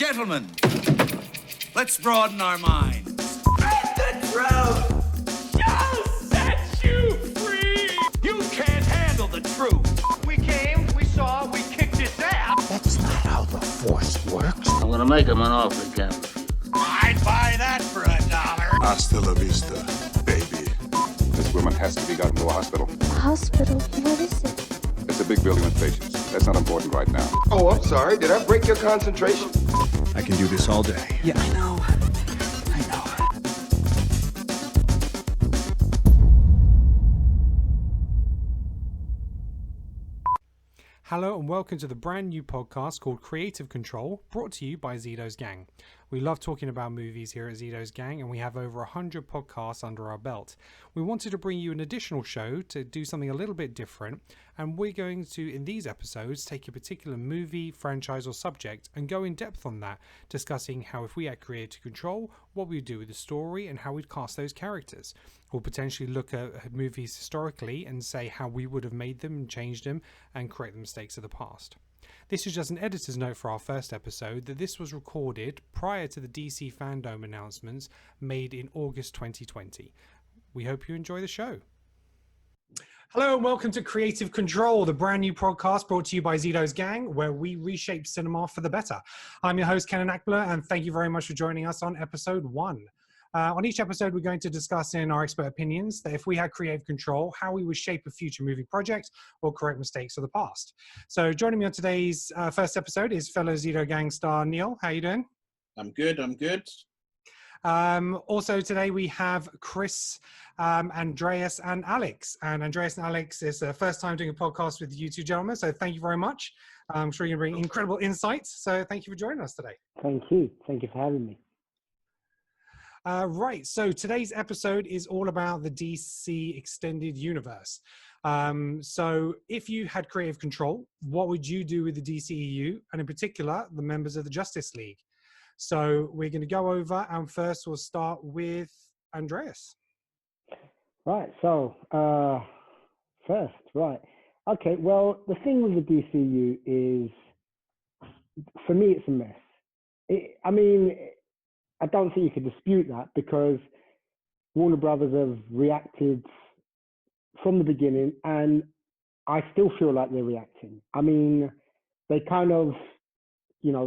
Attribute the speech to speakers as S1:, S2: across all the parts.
S1: Gentlemen, let's broaden our minds.
S2: Speak the truth! Shall set you free!
S1: You can't handle the truth.
S2: We came, we saw, we kicked his ass!
S3: That's not how the Force works.
S4: I'm gonna make him an offer again.
S1: I'd buy that for $1.
S5: Hasta la vista, baby.
S6: This woman has to be gotten to a hospital.
S7: Hospital? What is it?
S6: It's a big building with patients. That's not important right now.
S8: Oh, I'm sorry. Did I break your concentration?
S5: I can do this all day.
S3: Yeah, I know.
S9: Hello and welcome to the brand new podcast called Creative Control, brought to you by Zedos Gang. We love talking about movies here at Zedos Gang, and we have over 100 podcasts under our belt. We wanted to bring you an additional show to do something a little bit different, and we're going to, in these episodes, take a particular movie, franchise or subject and go in depth on that, discussing how if we had creative control, what we'd do with the story and how we'd cast those characters. We'll potentially look at movies historically and say how we would have made them and changed them and correct the mistakes of the past. This is just an editor's note for our first episode that this was recorded prior to the DC Fandom announcements made in August 2020. We hope you enjoy the show. Hello and welcome to Creative Control, the brand new podcast brought to you by Zedos Gang, where we reshape cinema for the better. I'm your host, Kenan Akbala, and thank you very much for joining us on episode 1. On each episode, we're going to discuss in our expert opinions that if we had creative control, how we would shape a future movie project or correct mistakes of the past. So joining me on today's first episode is fellow Zedo Gang star Neil. How you doing?
S10: I'm good.
S9: Also today we have Chris, Andreas and Alex. And Andreas and Alex is the first time doing a podcast with you two gentlemen. So thank you very much. I'm sure you're going to bring incredible insights. So thank you for joining us today.
S11: Thank you. Thank you for having me.
S9: Right, so today's episode is all about the DC Extended Universe. So if you had creative control, what would you do with the DCEU, and in particular, the members of the Justice League? So we're going to go over, and first we'll start with Andreas.
S11: Right, so first, right. Okay, well, the thing with the DCU is, for me, it's a mess. I don't think you could dispute that because Warner Brothers have reacted from the beginning, and I still feel like they're reacting. They kind of,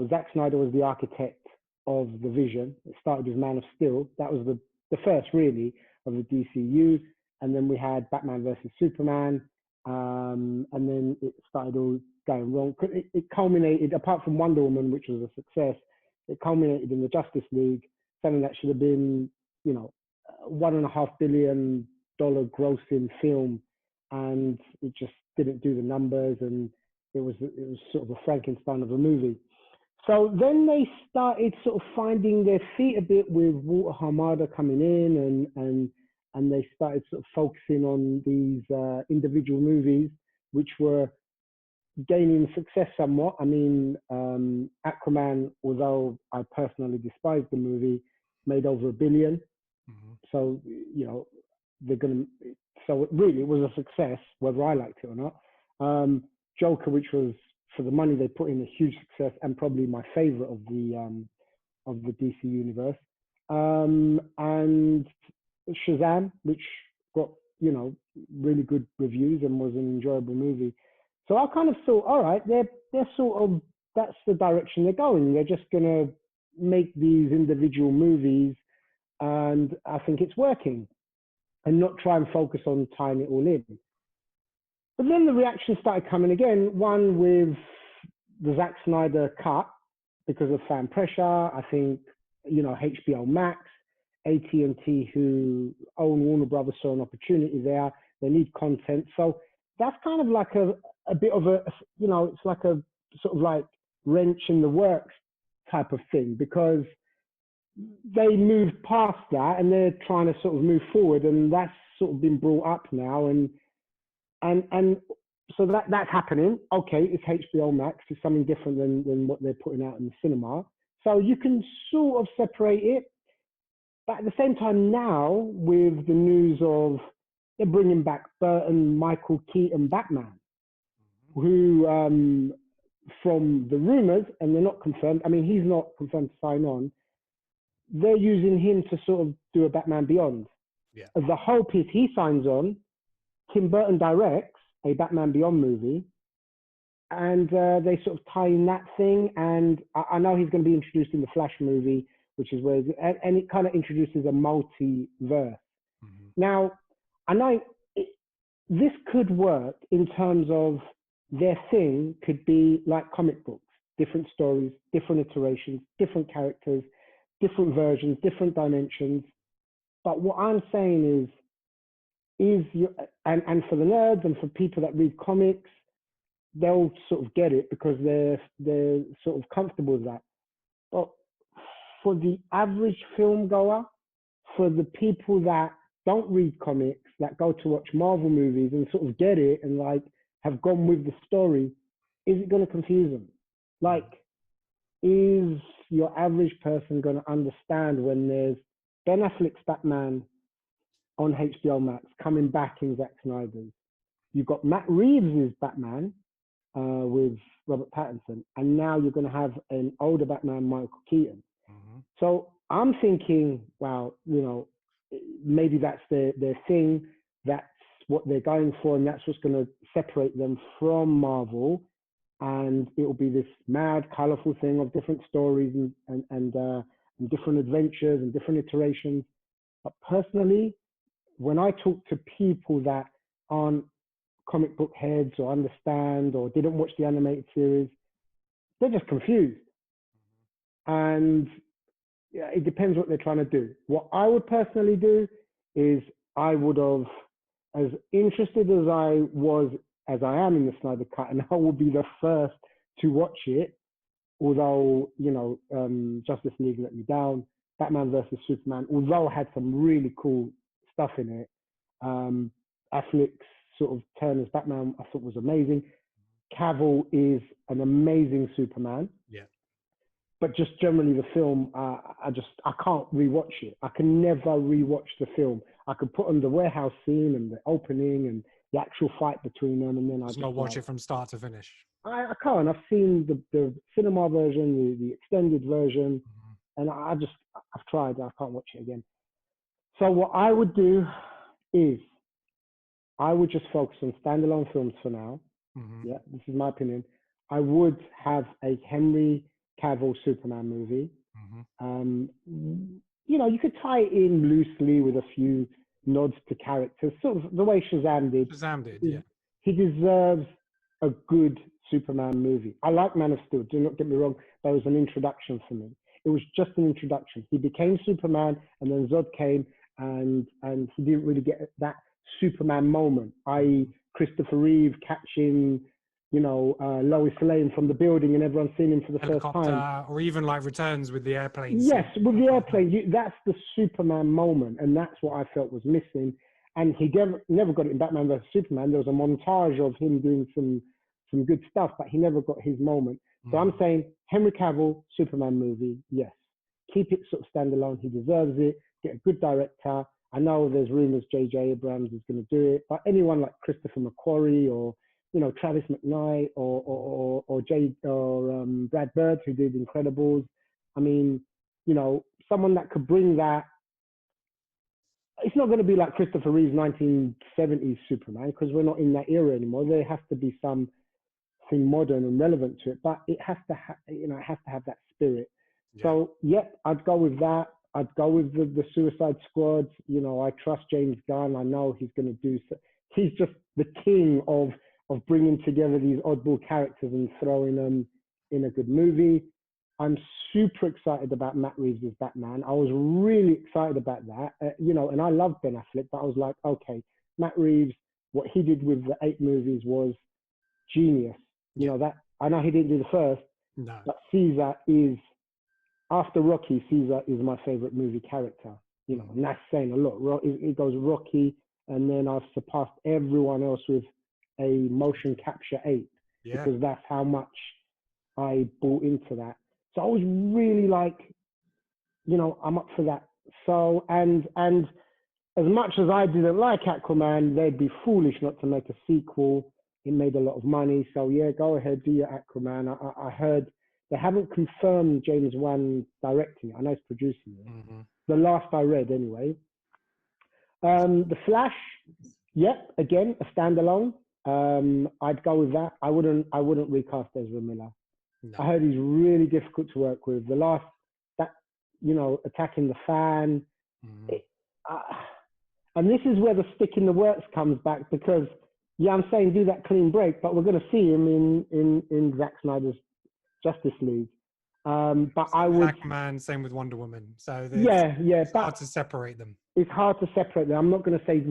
S11: Zack Snyder was the architect of the vision. It started with Man of Steel. That was the first, really, of the DCU. And then we had Batman versus Superman. And then it started all going wrong. It culminated, apart from Wonder Woman, which was a success, it culminated in the Justice League, something that should have been, $1.5 billion grossing film, and it just didn't do the numbers, and it was sort of a Frankenstein of a movie. So then they started sort of finding their feet a bit with Walter Hamada coming in, and they started sort of focusing on these individual movies, which were gaining success somewhat. Aquaman, although I personally despise the movie, made over $1 billion. Mm-hmm. So, so really it was a success, whether I liked it or not. Joker, which was, for the money they put in, a huge success and probably my favorite of the DC universe. And Shazam, which got, really good reviews and was an enjoyable movie. So I kind of thought, all right, they're sort of, that's the direction they're going. They're just going to make these individual movies, and I think it's working, and not try and focus on tying it all in. But then the reaction started coming again, one with the Zack Snyder cut because of fan pressure. I think, HBO Max, AT&T, who own Warner Brothers, saw an opportunity there. They need content. So that's kind of like a bit of a, it's like a sort of like wrench in the works type of thing, because they moved past that and they're trying to sort of move forward, and that's sort of been brought up now, and so that's happening. Okay, it's HBO Max, it's something different than what they're putting out in the cinema, so you can sort of separate it. But at the same time now, with the news of they're bringing back Burton, Michael Keaton Batman, who from the rumors, and they're not confirmed. I mean, he's not confirmed to sign on. They're using him to sort of do a Batman Beyond.
S9: Yeah.
S11: The hope is he signs on, Tim Burton directs a Batman Beyond movie, and they sort of tie in that thing. And I know he's going to be introduced in the Flash movie, which is where, and it kind of introduces a multiverse. Mm-hmm. Now, I know this could work in terms of their thing could be like comic books, different stories, different iterations, different characters, different versions, different dimensions. But what I'm saying is and for the nerds and for people that read comics, they'll sort of get it because they're sort of comfortable with that. But for the average film goer, for the people that don't read comics, that go to watch Marvel movies and sort of get it and like have gone with the story, is it going to confuse them? Like, is your average person going to understand when there's Ben Affleck's Batman on HBO Max coming back in Zack Snyder's? You've got Matt Reeves' Batman with Robert Pattinson, and now you're going to have an older Batman, Michael Keaton. Mm-hmm. So I'm thinking, wow, you know, maybe that's their thing. That's what they're going for, and that's what's going to separate them from Marvel. And it will be this mad, colorful thing of different stories and different adventures and different iterations. But personally, when I talk to people that aren't comic book heads or understand or didn't watch the animated series, they're just confused. And yeah, it depends what they're trying to do. What I would personally do is I would have, as interested as I was, as I am in the Snyder Cut, and I will be the first to watch it, although, you know, Justice League let me down, Batman versus Superman, although had some really cool stuff in it. Affleck's sort of turn as Batman, I thought was amazing. Cavill is an amazing Superman. Yeah. But just generally the film, I can't rewatch it. I can never rewatch the film. I could put on the warehouse scene and the opening and the actual fight between them, and then I just
S9: not watch it from start to finish.
S11: I can't. I've seen the cinema version, the extended version, and I've tried. I can't watch it again. So what I would do is I would just focus on standalone films for now. Mm-hmm. Yeah, this is my opinion. I would have a Henry Cavill Superman movie. Mm-hmm. You know, you could tie it in loosely with a few nods to characters, sort of the way Shazam did. Yeah. He deserves a good Superman movie. I like Man of Steel, do not get me wrong, but it was an introduction for me. It was just an introduction. He became Superman, and then Zod came, and he didn't really get that Superman moment, i.e. Christopher Reeve catching, you know, Lois Lane from the building and everyone's seen him for the first time.
S9: Or even like Returns with the airplane.
S11: Yes, with the airplane. That's the Superman moment, and that's what I felt was missing. And he never got it in Batman vs. Superman. There was a montage of him doing some good stuff, but he never got his moment. So I'm saying Henry Cavill, Superman movie, yes. Keep it sort of standalone. He deserves it. Get a good director. I know there's rumors J.J. Abrams is going to do it, but anyone like Christopher McQuarrie or, you know, Travis McKnight or Brad Bird, who did Incredibles. I mean, you know, someone that could bring that. It's not going to be like Christopher Reeve's 1970s Superman, because we're not in that era anymore. There has to be something modern and relevant to it, but it has to have that spirit. Yeah. So, I'd go with that. I'd go with the Suicide Squad. You know, I trust James Gunn. I know he's going to do so. He's just the king of bringing together these oddball characters and throwing them in a good movie. I'm super excited about Matt Reeves' Batman. I was really excited about that. You know, and I love Ben Affleck, but I was like, okay, Matt Reeves, what he did with the 8 movies was genius. You know, that I know he didn't do the first, but Caesar is, after Rocky, Caesar is my favorite movie character. You know, and that's saying a lot. It goes Rocky, and then I've surpassed everyone else with a motion capture 8, because that's how much I bought into that. So I was really like, you know, I'm up for that. So, and as much as I didn't like Aquaman, they'd be foolish not to make a sequel. It made a lot of money. So yeah, go ahead, do your Aquaman. I heard they haven't confirmed James Wan directing it. I know he's producing it.
S9: Mm-hmm.
S11: The last I read anyway. The Flash, yep, again, a standalone. I'd go with that. I wouldn't recast Ezra Miller.
S9: No.
S11: I heard he's really difficult to work with. The last, attacking the fan.
S9: Mm-hmm.
S11: And this is where the stick in the works comes back, because, yeah, I'm saying do that clean break, but we're going to see him in Zack Snyder's Justice League. But I would...
S9: Aquaman, same with Wonder Woman. So
S11: it's
S9: hard to separate them.
S11: It's hard to separate them. I'm not going to say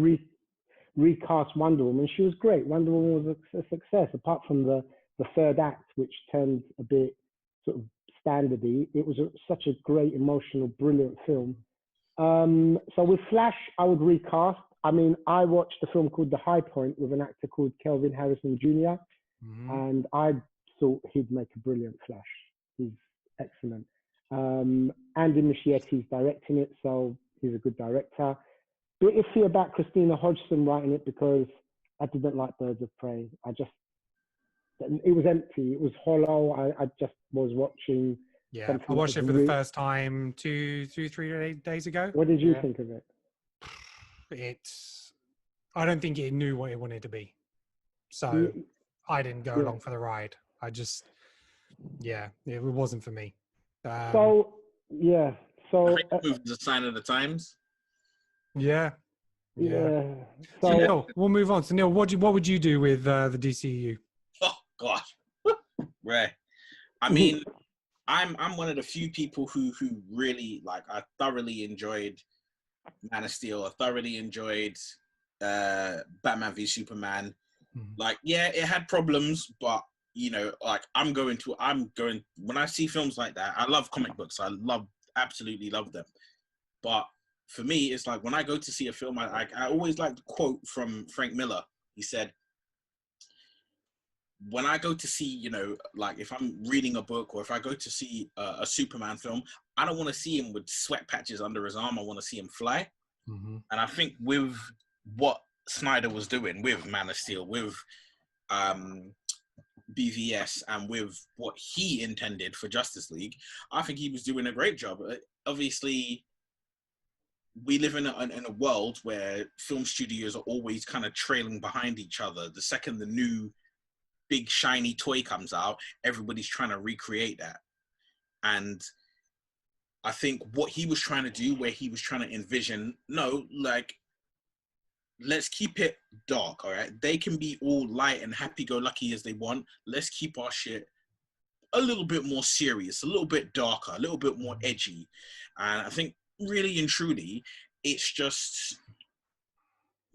S11: recast Wonder Woman. She was great. Wonder Woman was a success, apart from the third act, which turned a bit sort of standardy. It was such a great, emotional, brilliant film. So with Flash, I would recast. I mean, I watched a film called The High Point with an actor called Kelvin Harrison Jr. And I thought he'd make a brilliant Flash. He's excellent. Andy Muschietti's directing it, so he's a good director. Bit iffy about Christina Hodgson writing it, because I didn't like Birds of Prey. It was empty. It was hollow. I just was watching.
S9: Yeah, I watched it for the first time 3 days ago.
S11: What did you think of it?
S9: I don't think it knew what it wanted to be. So I didn't go along for the ride. It wasn't for me.
S11: So
S10: I think the movie is a sign of the times.
S11: Yeah.
S9: So Neil, we'll move on. So Neil, what would you do with the DCU?
S10: Oh gosh, right. I mean, I'm one of the few people who really I thoroughly enjoyed Man of Steel. I thoroughly enjoyed Batman v Superman. It had problems, but I'm going when I see films like that. I love comic books. Absolutely love them. But for me, it's like when I go to see a film, I always like the quote from Frank Miller. He said, when I go to see, if I'm reading a book or if I go to see a Superman film, I don't want to see him with sweat patches under his arm. I want to see him fly. And I think with what Snyder was doing with Man of Steel, with BVS, and with what he intended for Justice League, I think he was doing a great job. Obviously, we live in a world where film studios are always kind of trailing behind each other. The second the new big shiny toy comes out, everybody's trying to recreate that. And I think what he was trying to do, where he was trying to envision, let's keep it dark, all right? They can be all light and happy-go-lucky as they want. Let's keep our shit a little bit more serious, a little bit darker, a little bit more edgy. And I think really and truly, it's just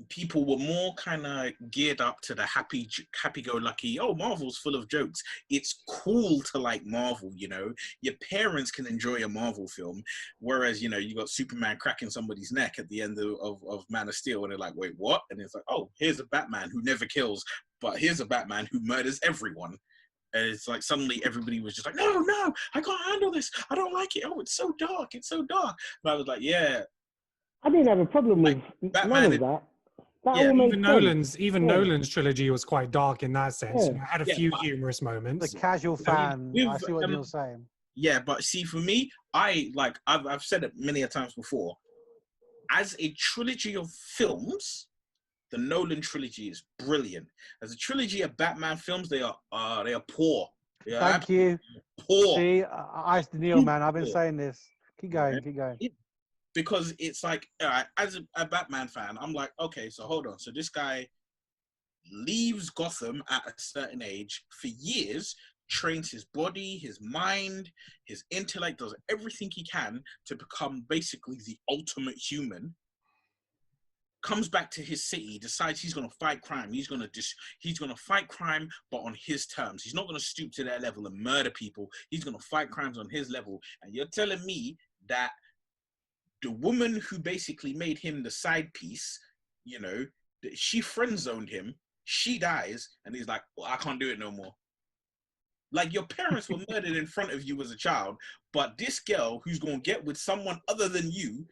S10: people were more kind of geared up to the happy-go-lucky, Marvel's full of jokes. It's cool to like Marvel, Your parents can enjoy a Marvel film, whereas, you got Superman cracking somebody's neck at the end of Man of Steel, and they're like, wait, what? And it's like, oh, here's a Batman who never kills, but here's a Batman who murders everyone. And it's like suddenly everybody was just like, no, I can't handle this. I don't like it. Oh, it's so dark. It's so dark. And I was like, yeah.
S11: I didn't have a problem with
S10: Batman,
S11: none of that.
S9: Even Nolan's trilogy was quite dark in that sense. It had a few humorous moments.
S12: The casual fan, I see what Neil's saying.
S10: Yeah, but see, for me, I've said it many a times before. As a trilogy of films, the Nolan trilogy is brilliant. As a trilogy of Batman films, they are poor.
S12: Thank you.
S10: Poor.
S12: See, I Neil, man, I've been saying this. Keep going.
S10: Because it's like, as a Batman fan, I'm like, okay, so hold on. So this guy leaves Gotham at a certain age for years, trains his body, his mind, his intellect, does everything he can to become basically the ultimate human. Comes back to his city, decides he's going to fight crime. He's going to fight crime, but on his terms. He's not going to stoop to their level and murder people. He's going to fight crimes on his level. And you're telling me that the woman who basically made him the side piece, she friend zoned him, she dies, and he's like, well, I can't do it no more. Like, your parents were murdered in front of you as a child, but this girl who's going to get with someone other than you,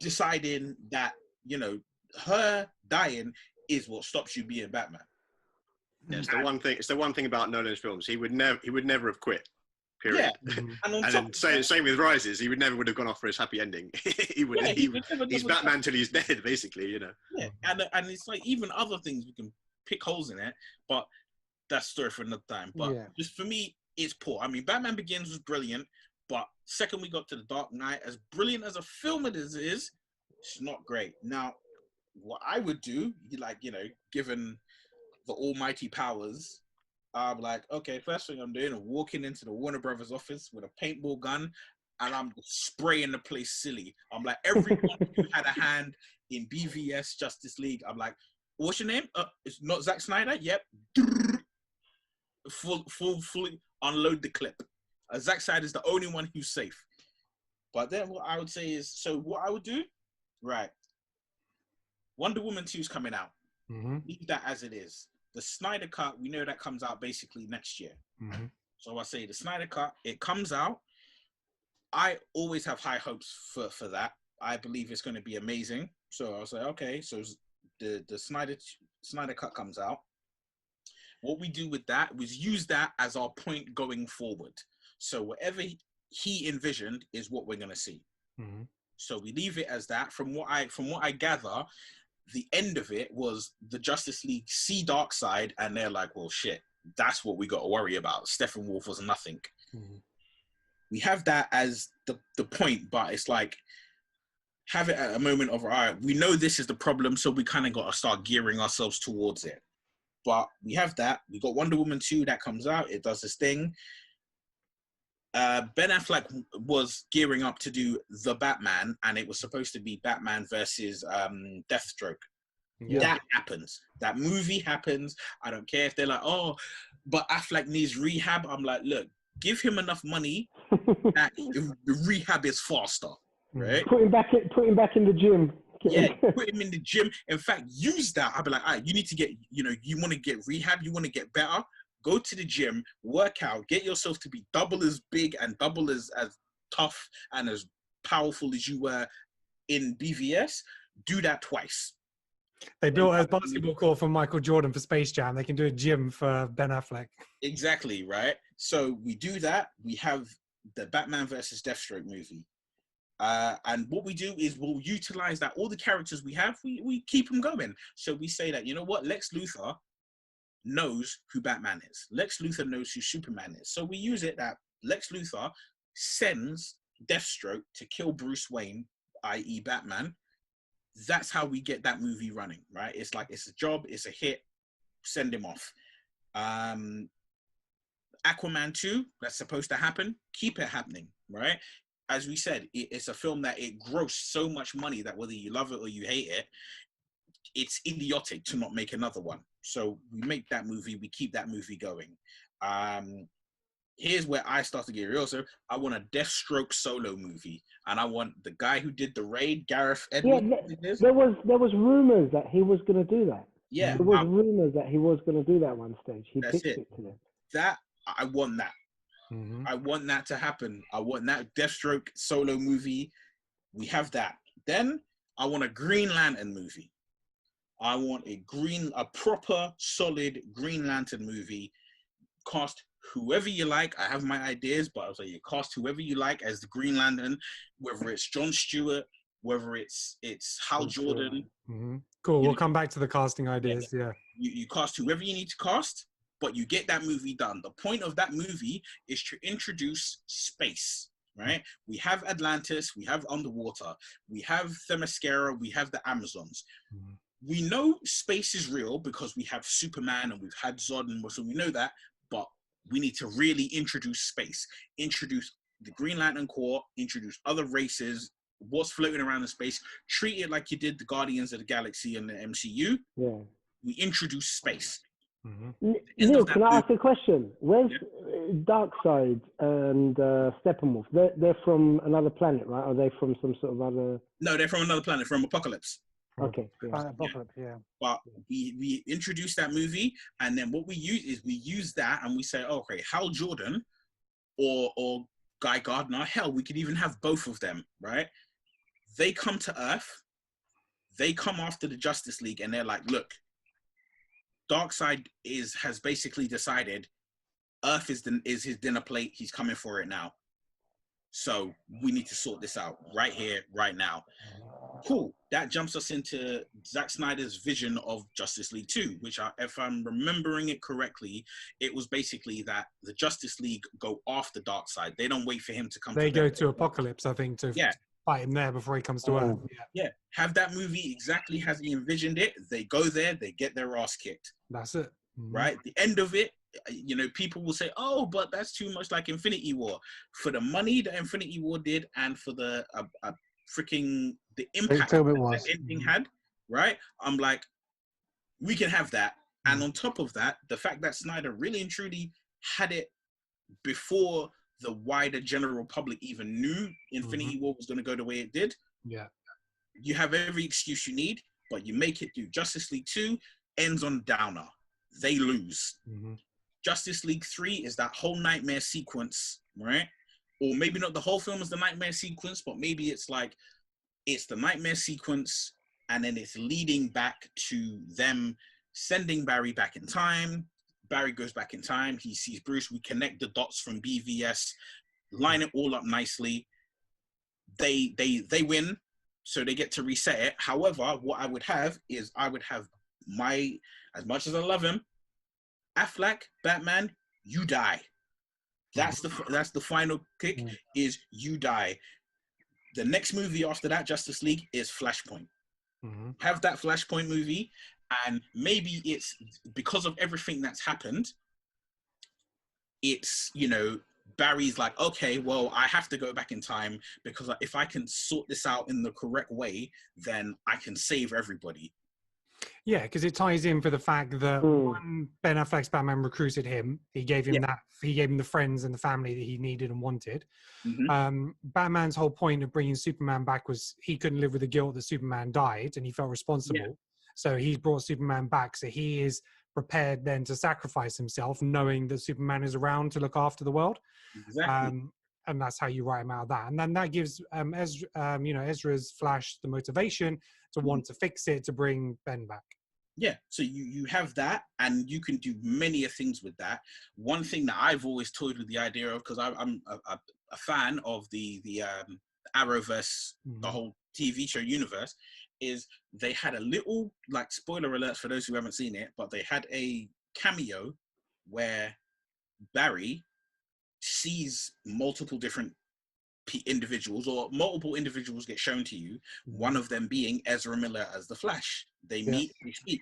S10: deciding that, her dying is what stops you being Batman.
S13: Yeah, it's the one thing. It's the one thing about Nolan's films. He would never have quit. Period.
S10: Yeah,
S13: and then same with Rises. He would have gone off for his happy ending. He's Batman till he's dead, basically. You know.
S10: Yeah, and it's like even other things we can pick holes in it, but that's a story for another time. But just for me, it's poor. I mean, Batman Begins was brilliant, but second we got to The Dark Knight, as brilliant as a film it is, it's not great. Now, what I would do, given the almighty powers, I'm like, okay, first thing I'm doing, I'm walking into the Warner Brothers office with a paintball gun, and I'm spraying the place silly. I'm like, everyone who had a hand in BVS Justice League, I'm like, what's your name? It's not Zack Snyder? Yep. Fully unload the clip. Zack Snyder is the only one who's safe. But then what I would say is, so what I would do, right, Wonder Woman 2 is coming out. Leave that as it is. The Snyder Cut, we know that comes out basically next year. So I say the Snyder Cut, it comes out. I always have high hopes for that. I believe it's going to be amazing. So I was like, okay, so the Snyder Cut comes out. What we do with that was use that as our point going forward. So whatever he envisioned is what we're going to see. So we leave it as that. From what I gather, the end of it was the Justice League see Darkseid, and they're like, well, shit, that's what we got to worry about. Steppenwolf was nothing. We have that as the point, but it's like, have it at a moment of, all right, we know this is the problem, so we kind of got to start gearing ourselves towards it. But we have that. We got Wonder Woman 2 that comes out. It does this thing. Ben Affleck was gearing up to do The Batman, and it was supposed to be Batman versus Deathstroke. That happens. That movie happens. I don't care if they're like, oh, but Affleck needs rehab. I'm like, look, give him enough money that the rehab is faster, right?
S11: Put him back in the gym.
S10: Yeah, put him in the gym. In fact, use that. I'll be like, all right, you need to get, you want to get rehab, you want to get better. Go to the gym, work out, get yourself to be double as big and double as tough and as powerful as you were in BVS. Do that twice.
S9: They built a basketball court for Michael Jordan for Space Jam. They can do a gym for Ben Affleck.
S10: Exactly, right? So we do that. We have the Batman versus Deathstroke movie. And what we do is we'll utilize that. All the characters we have, we keep them going. So we say that, you know what, Lex Luthor knows who Batman is. Lex Luthor knows who Superman is. So we use it that Lex Luthor sends Deathstroke to kill Bruce Wayne, i.e. Batman. That's how we get that movie running, right? It's like, it's a job, it's a hit, send him off. Aquaman 2, that's supposed to happen, keep it happening, right? As we said, it's a film that it grossed so much money that whether you love it or you hate it, it's idiotic to not make another one. So we make that movie, we keep that movie going. Here's where I start to get real. So I want a Deathstroke solo movie, and I want the guy who did The Raid, Gareth Edwards.
S11: Yeah, there was rumors that he was going to do that.
S10: Yeah,
S11: there was rumors that he was going to do that at one stage. He pitched it to them.
S10: That I want that. I want that to happen. I want that Deathstroke solo movie. We have that. Then I want a Green Lantern movie. I want a proper, solid Green Lantern movie. Cast whoever you like. I have my ideas, but I'll say you cast whoever you like as the Green Lantern, whether it's Jon Stewart, whether it's Hal Jordan.
S9: Cool. We'll come back to the casting ideas. Yeah.
S10: You cast whoever you need to cast, but you get that movie done. The point of that movie is to introduce space, right? We have Atlantis, we have underwater, we have Themyscira, we have the Amazons. We know space is real because we have Superman and we've had Zod, and so we know that, but we need to really introduce space, introduce the Green Lantern Corps, introduce other races, what's floating around in space, treat it like you did the Guardians of the Galaxy and the MCU.
S11: Yeah.
S10: We introduce space.
S11: Neil, can I ask a question? Where's Darkseid and Steppenwolf? They're from another planet, right? Are they from some sort of other...
S10: No, they're from another planet, from Apocalypse.
S11: Okay.
S12: Apocalypse, yeah.
S10: But we introduce that movie, and then what we use that, and we say, okay, Hal Jordan or Guy Gardner, hell, we could even have both of them, right? They come to Earth, they come after the Justice League, and they're like, look, Darkseid has basically decided Earth is his dinner plate. He's coming for it now. So we need to sort this out right here, right now. Cool. That jumps us into Zack Snyder's vision of Justice League 2, which, if I'm remembering it correctly, it was basically that the Justice League go after Darkseid. They don't wait for him to come.
S9: They go to Apocalypse, I think, to fight him there before he comes to Earth.
S10: Yeah. Have that movie exactly as he envisioned it. They go there, they get their ass kicked.
S9: That's it.
S10: Right? The end of it, people will say, oh, but that's too much like Infinity War. For the money that Infinity War did, and for the the impact that ending had, right? I'm like, we can have that. And on top of that, the fact that Snyder really and truly had it before the wider general public even knew Infinity War was going to go the way it did.
S9: Yeah.
S10: You have every excuse you need, but you make it do. Justice League 2 ends on downer. They lose. Justice League 3 is that whole nightmare sequence, right? Or maybe not the whole film is the nightmare sequence, but maybe it's like, it's the nightmare sequence, and then it's leading back to them sending Barry back in time. Barry goes back in time. He sees Bruce. We connect the dots from BVS, line it all up nicely. They win, so they get to reset it. However, what I would have is my, as much as I love him, Affleck, Batman, you die. That's the final kick, is you die. The next movie after that, Justice League, is Flashpoint. Have that Flashpoint movie, and maybe it's because of everything that's happened, it's, Barry's like, okay, well, I have to go back in time, because if I can sort this out in the correct way, then I can save everybody.
S9: Yeah, because it ties in for the fact that when Ben Affleck's Batman recruited him, he gave him he gave him the friends and the family that he needed and wanted. Batman's whole point of bringing Superman back was he couldn't live with the guilt that Superman died, and he felt responsible. So he brought Superman back. So he is prepared then to sacrifice himself, knowing that Superman is around to look after the world.
S10: Exactly.
S9: And that's how you write him out of that. And then that gives Ezra's Flash the motivation to want to fix it, to bring Ben back.
S10: Yeah, so you have that, and you can do many things with that. One thing that I've always toyed with the idea of, because I'm a fan of the Arrowverse, the whole TV show universe, is they had a little, like, spoiler alert for those who haven't seen it, but they had a cameo where Barry sees multiple different individuals, or multiple individuals get shown to you, one of them being Ezra Miller as the Flash. They meet, they speak.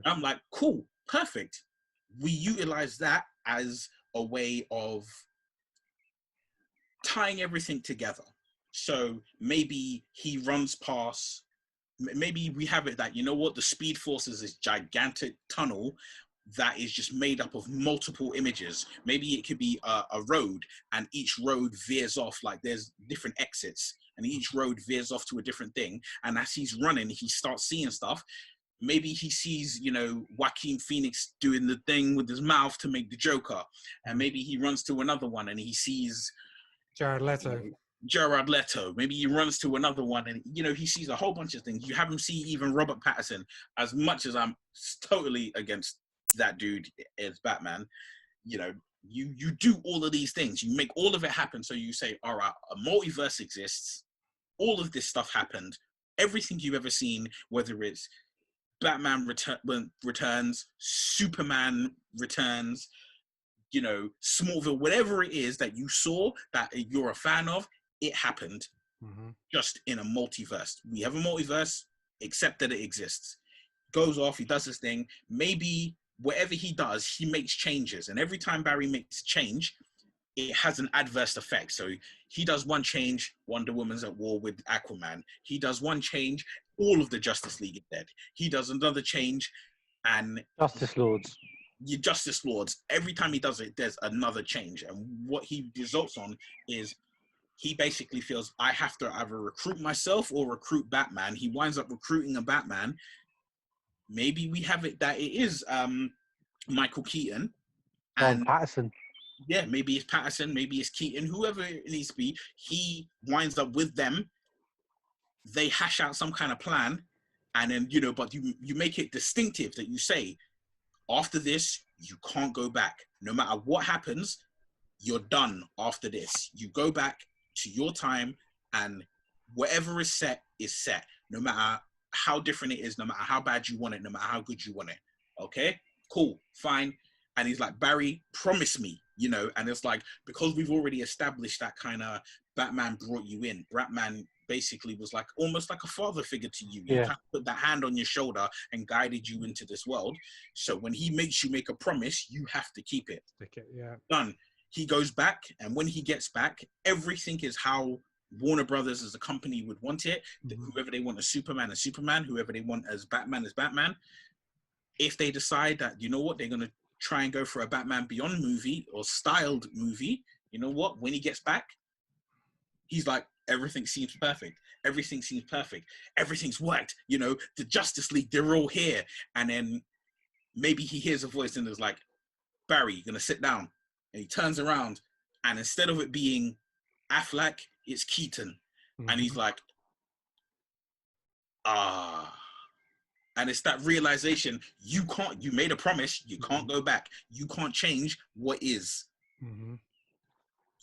S10: I'm like, cool, perfect. We utilize that as a way of tying everything together. So maybe he runs past, maybe we have it that, the Speed Force is this gigantic tunnel that is just made up of multiple images. Maybe it could be a road, and each road veers off, like there's different exits, and each road veers off to a different thing. And as he's running, he starts seeing stuff. Maybe he sees, Joaquin Phoenix doing the thing with his mouth to make the Joker. And maybe he runs to another one and he sees
S9: Jared Leto.
S10: Maybe he runs to another one and, he sees a whole bunch of things. You have him see even Robert Pattinson. As much as I'm totally against that dude as Batman, you do all of these things. You make all of it happen. So you say, all right, a multiverse exists. All of this stuff happened. Everything you've ever seen, whether it's Batman returns, Superman returns, Smallville, whatever it is that you saw that you're a fan of, it happened just in a multiverse. We have a multiverse, accept that it exists. Goes off, he does his thing. Maybe whatever he does, he makes changes. And every time Barry makes a change, it has an adverse effect. So he does one change, Wonder Woman's at war with Aquaman. He does one change, all of the Justice League is dead. He does another change, and
S12: Justice Lords.
S10: Your Justice Lords, every time he does it, there's another change. And what he results on is he basically feels, I have to either recruit myself or recruit Batman. He winds up recruiting a Batman. Maybe we have it that it is Michael Keaton. And
S12: Patterson.
S10: Yeah, maybe it's Patterson, maybe it's Keaton, whoever it needs to be. He winds up with them. They hash out some kind of plan. And then, but you make it distinctive, that you say, After this, you can't go back. No matter what happens, you're done after this. You go back to your time, and whatever is set is set. No matter how different it is, no matter how bad you want it, no matter how good you want it. Okay, cool, fine. And he's like, Barry, promise me, you know. And it's like, because we've already established that kind of Batman brought you in. Batman basically was like almost like a father figure to you. He kind of put that hand on your shoulder and guided you into this world. So when he makes you make a promise, you have to keep it. Done. He goes back, and when he gets back, everything is how Warner Brothers as a company would want it. Whoever they want as Superman is Superman. Whoever they want as Batman is Batman. If they decide that, you know what, they're going to try and go for a Batman Beyond movie or styled movie, you know what, when he gets back, he's like, everything seems perfect. Everything seems perfect. Everything's worked. You know, the Justice League, they're all here. And then maybe he hears a voice and is like, Barry, you're going to sit down. And he turns around, and instead of it being Affleck, it's Keaton. And he's like, and it's that realization, you made a promise, you can't go back. You can't change what is.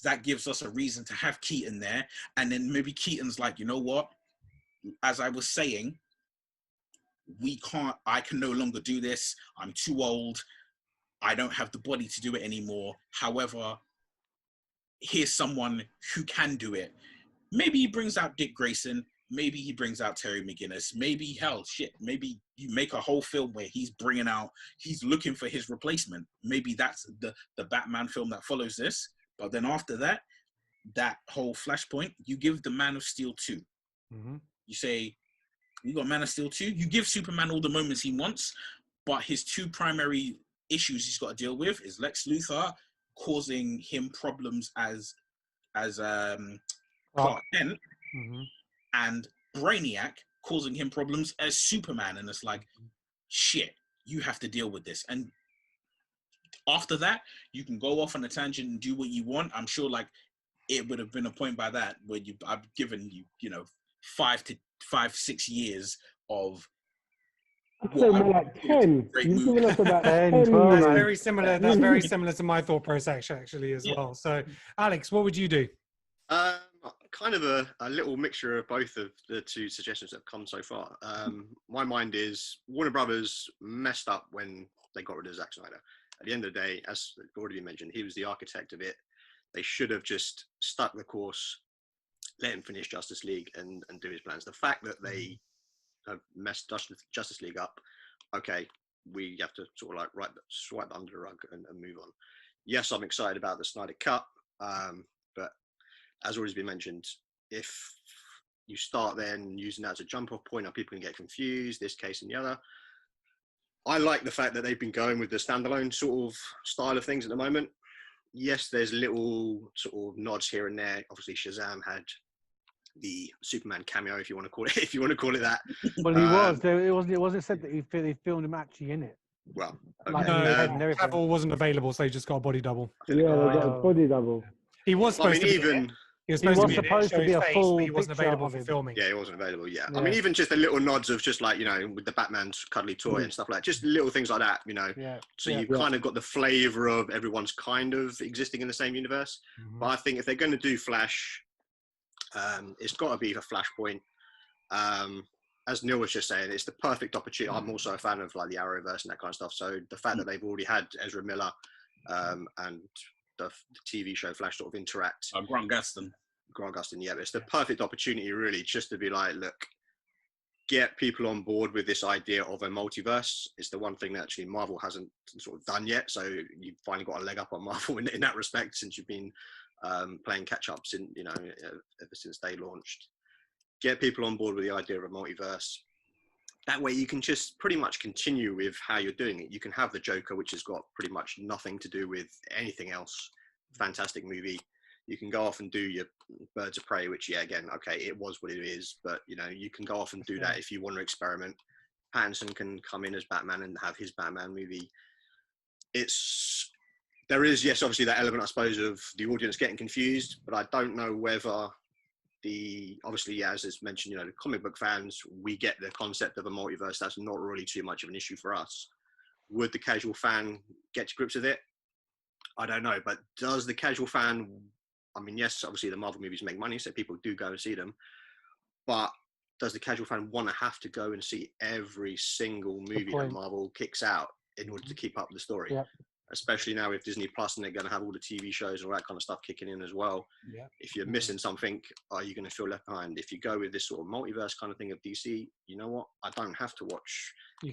S10: That gives us a reason to have Keaton there. And then maybe Keaton's like, you know what? As I was saying, I can no longer do this. I'm too old. I don't have the body to do it anymore. However, here's someone who can do it. Maybe he brings out Dick Grayson. Maybe he brings out Terry McGinnis. Maybe, maybe you make a whole film where he's looking for his replacement. Maybe that's the Batman film that follows this. But then after that, that whole Flashpoint, you give the Man of Steel 2. You say, you got Man of Steel 2. You give Superman all the moments he wants, but his two primary issues he's got to deal with is Lex Luthor causing him problems as Clark Kent, and Brainiac causing him problems as Superman. And it's like, shit, you have to deal with this. And after that, you can go off on a tangent and do what you want. I'm sure like it would have been a point by that where I've given you, you know, 6 years of
S11: I'd say more like 10. You've given us about 10.
S9: That's very similar. That's very similar to my thought process actually as well. So, Alex, what would you do?
S13: Kind of a little mixture of both of the two suggestions that have come so far. My mind is Warner Brothers messed up when they got rid of Zack Snyder. At the end of the day, as already been mentioned, he was the architect of it. They should have just stuck the course, let him finish Justice League and do his plans. The fact that they have messed Justice League up, okay, we have to sort of like swipe under the rug and move on. Yes, I'm excited about the Snyder Cut, but as already been mentioned, if you start then using that as a jump-off point, and people can get confused, this case and the other. I like the fact that they've been going with the standalone sort of style of things at the moment. Yes, there's little sort of nods here and there. Obviously, Shazam had the Superman cameo, if you want to call it that.
S12: Well, he was. It wasn't said that they filmed him actually in it.
S13: Well,
S9: okay. No, Cavill wasn't available, so he just got a body double.
S11: Yeah, they got a body double.
S9: He was supposed to be. He was supposed to be a full. He wasn't available for filming.
S13: Yeah, he wasn't available. Yeah, I mean, even just the little nods of just like, you know, with the Batman's cuddly toy and stuff like that, just little things like that, you know. Yeah. So you've kind of got the flavour of everyone's kind of existing in the same universe. But I think if they're going to do Flash, it's got to be for Flashpoint. As Neil was just saying, it's the perfect opportunity. I'm also a fan of like the Arrowverse and that kind of stuff. So the fact that they've already had Ezra Miller and the TV show Flash sort of interact.
S10: Grant Gustin,
S13: yeah. It's the perfect opportunity, really, just to be like, look, get people on board with this idea of a multiverse. It's the one thing that actually Marvel hasn't sort of done yet. So you've finally got a leg up on Marvel in that respect, since you've been playing catch up since, you know, ever since they launched. Get people on board with the idea of a multiverse. That way you can just pretty much continue with how you're doing it. You can have the Joker, which has got pretty much nothing to do with anything else. Fantastic movie. You can go off and do your Birds of Prey, which, yeah, again, okay, it was what it is. But, you know, you can go off and do that if you want to experiment. Pattinson can come in as Batman and have his Batman movie. There is, yes, obviously that element, I suppose, of the audience getting confused. But I don't know whether obviously, yeah, as it's mentioned, you know, the comic book fans, we get the concept of a multiverse. That's not really too much of an issue for us. Would the casual fan get to grips with it? I don't know. But does the casual fan, I mean, yes, obviously the Marvel movies make money, so people do go and see them. But does the casual fan want to have to go and see every single movie that Marvel kicks out in order to keep up the story?
S12: Yep.
S13: Especially now with Disney Plus, and they're going to have all the TV shows and all that kind of stuff kicking in as well.
S9: Yeah.
S13: If you're missing something, are you going to feel left behind? If you go with this sort of multiverse kind of thing of DC, you know what? I don't have to watch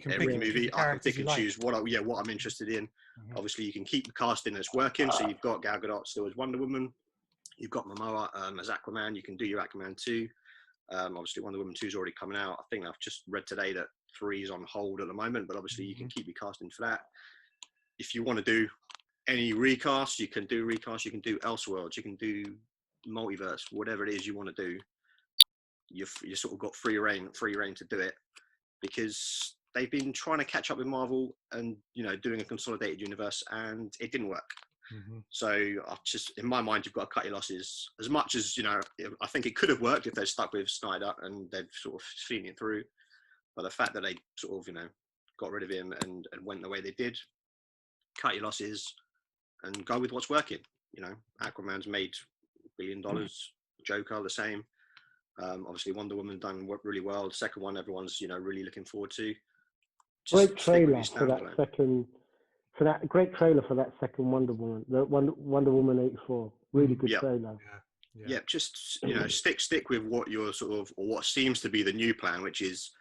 S13: every movie. I can pick and choose what I'm interested in. Obviously, you can keep the casting that's working. So you've got Gal Gadot still as Wonder Woman. You've got Momoa as Aquaman. You can do your Aquaman 2. Obviously, Wonder Woman 2 is already coming out. I think I've just read today that 3 is on hold at the moment, but obviously you can keep your casting for that. If you want to do any recast, you can do recast. You can do Elseworlds. You can do multiverse. Whatever it is you want to do, you sort of got free reign to do it, because they've been trying to catch up with Marvel and doing a consolidated universe, and it didn't work. So in my mind, you've got to cut your losses. As much as I think it could have worked if they'd stuck with Snyder and they've sort of seen it through. But the fact that they sort of got rid of him and went the way they did, cut your losses and go with what's working. Aquaman's made $1 billion. Joker the same. Obviously Wonder Woman done really well. The second one, everyone's really looking forward to.
S11: Great trailer for that second. Great trailer for that second Wonder Woman, the Wonder Woman 84. Really good trailer.
S13: Yeah, just stick with what you're sort of, or what seems to be the new plan, which is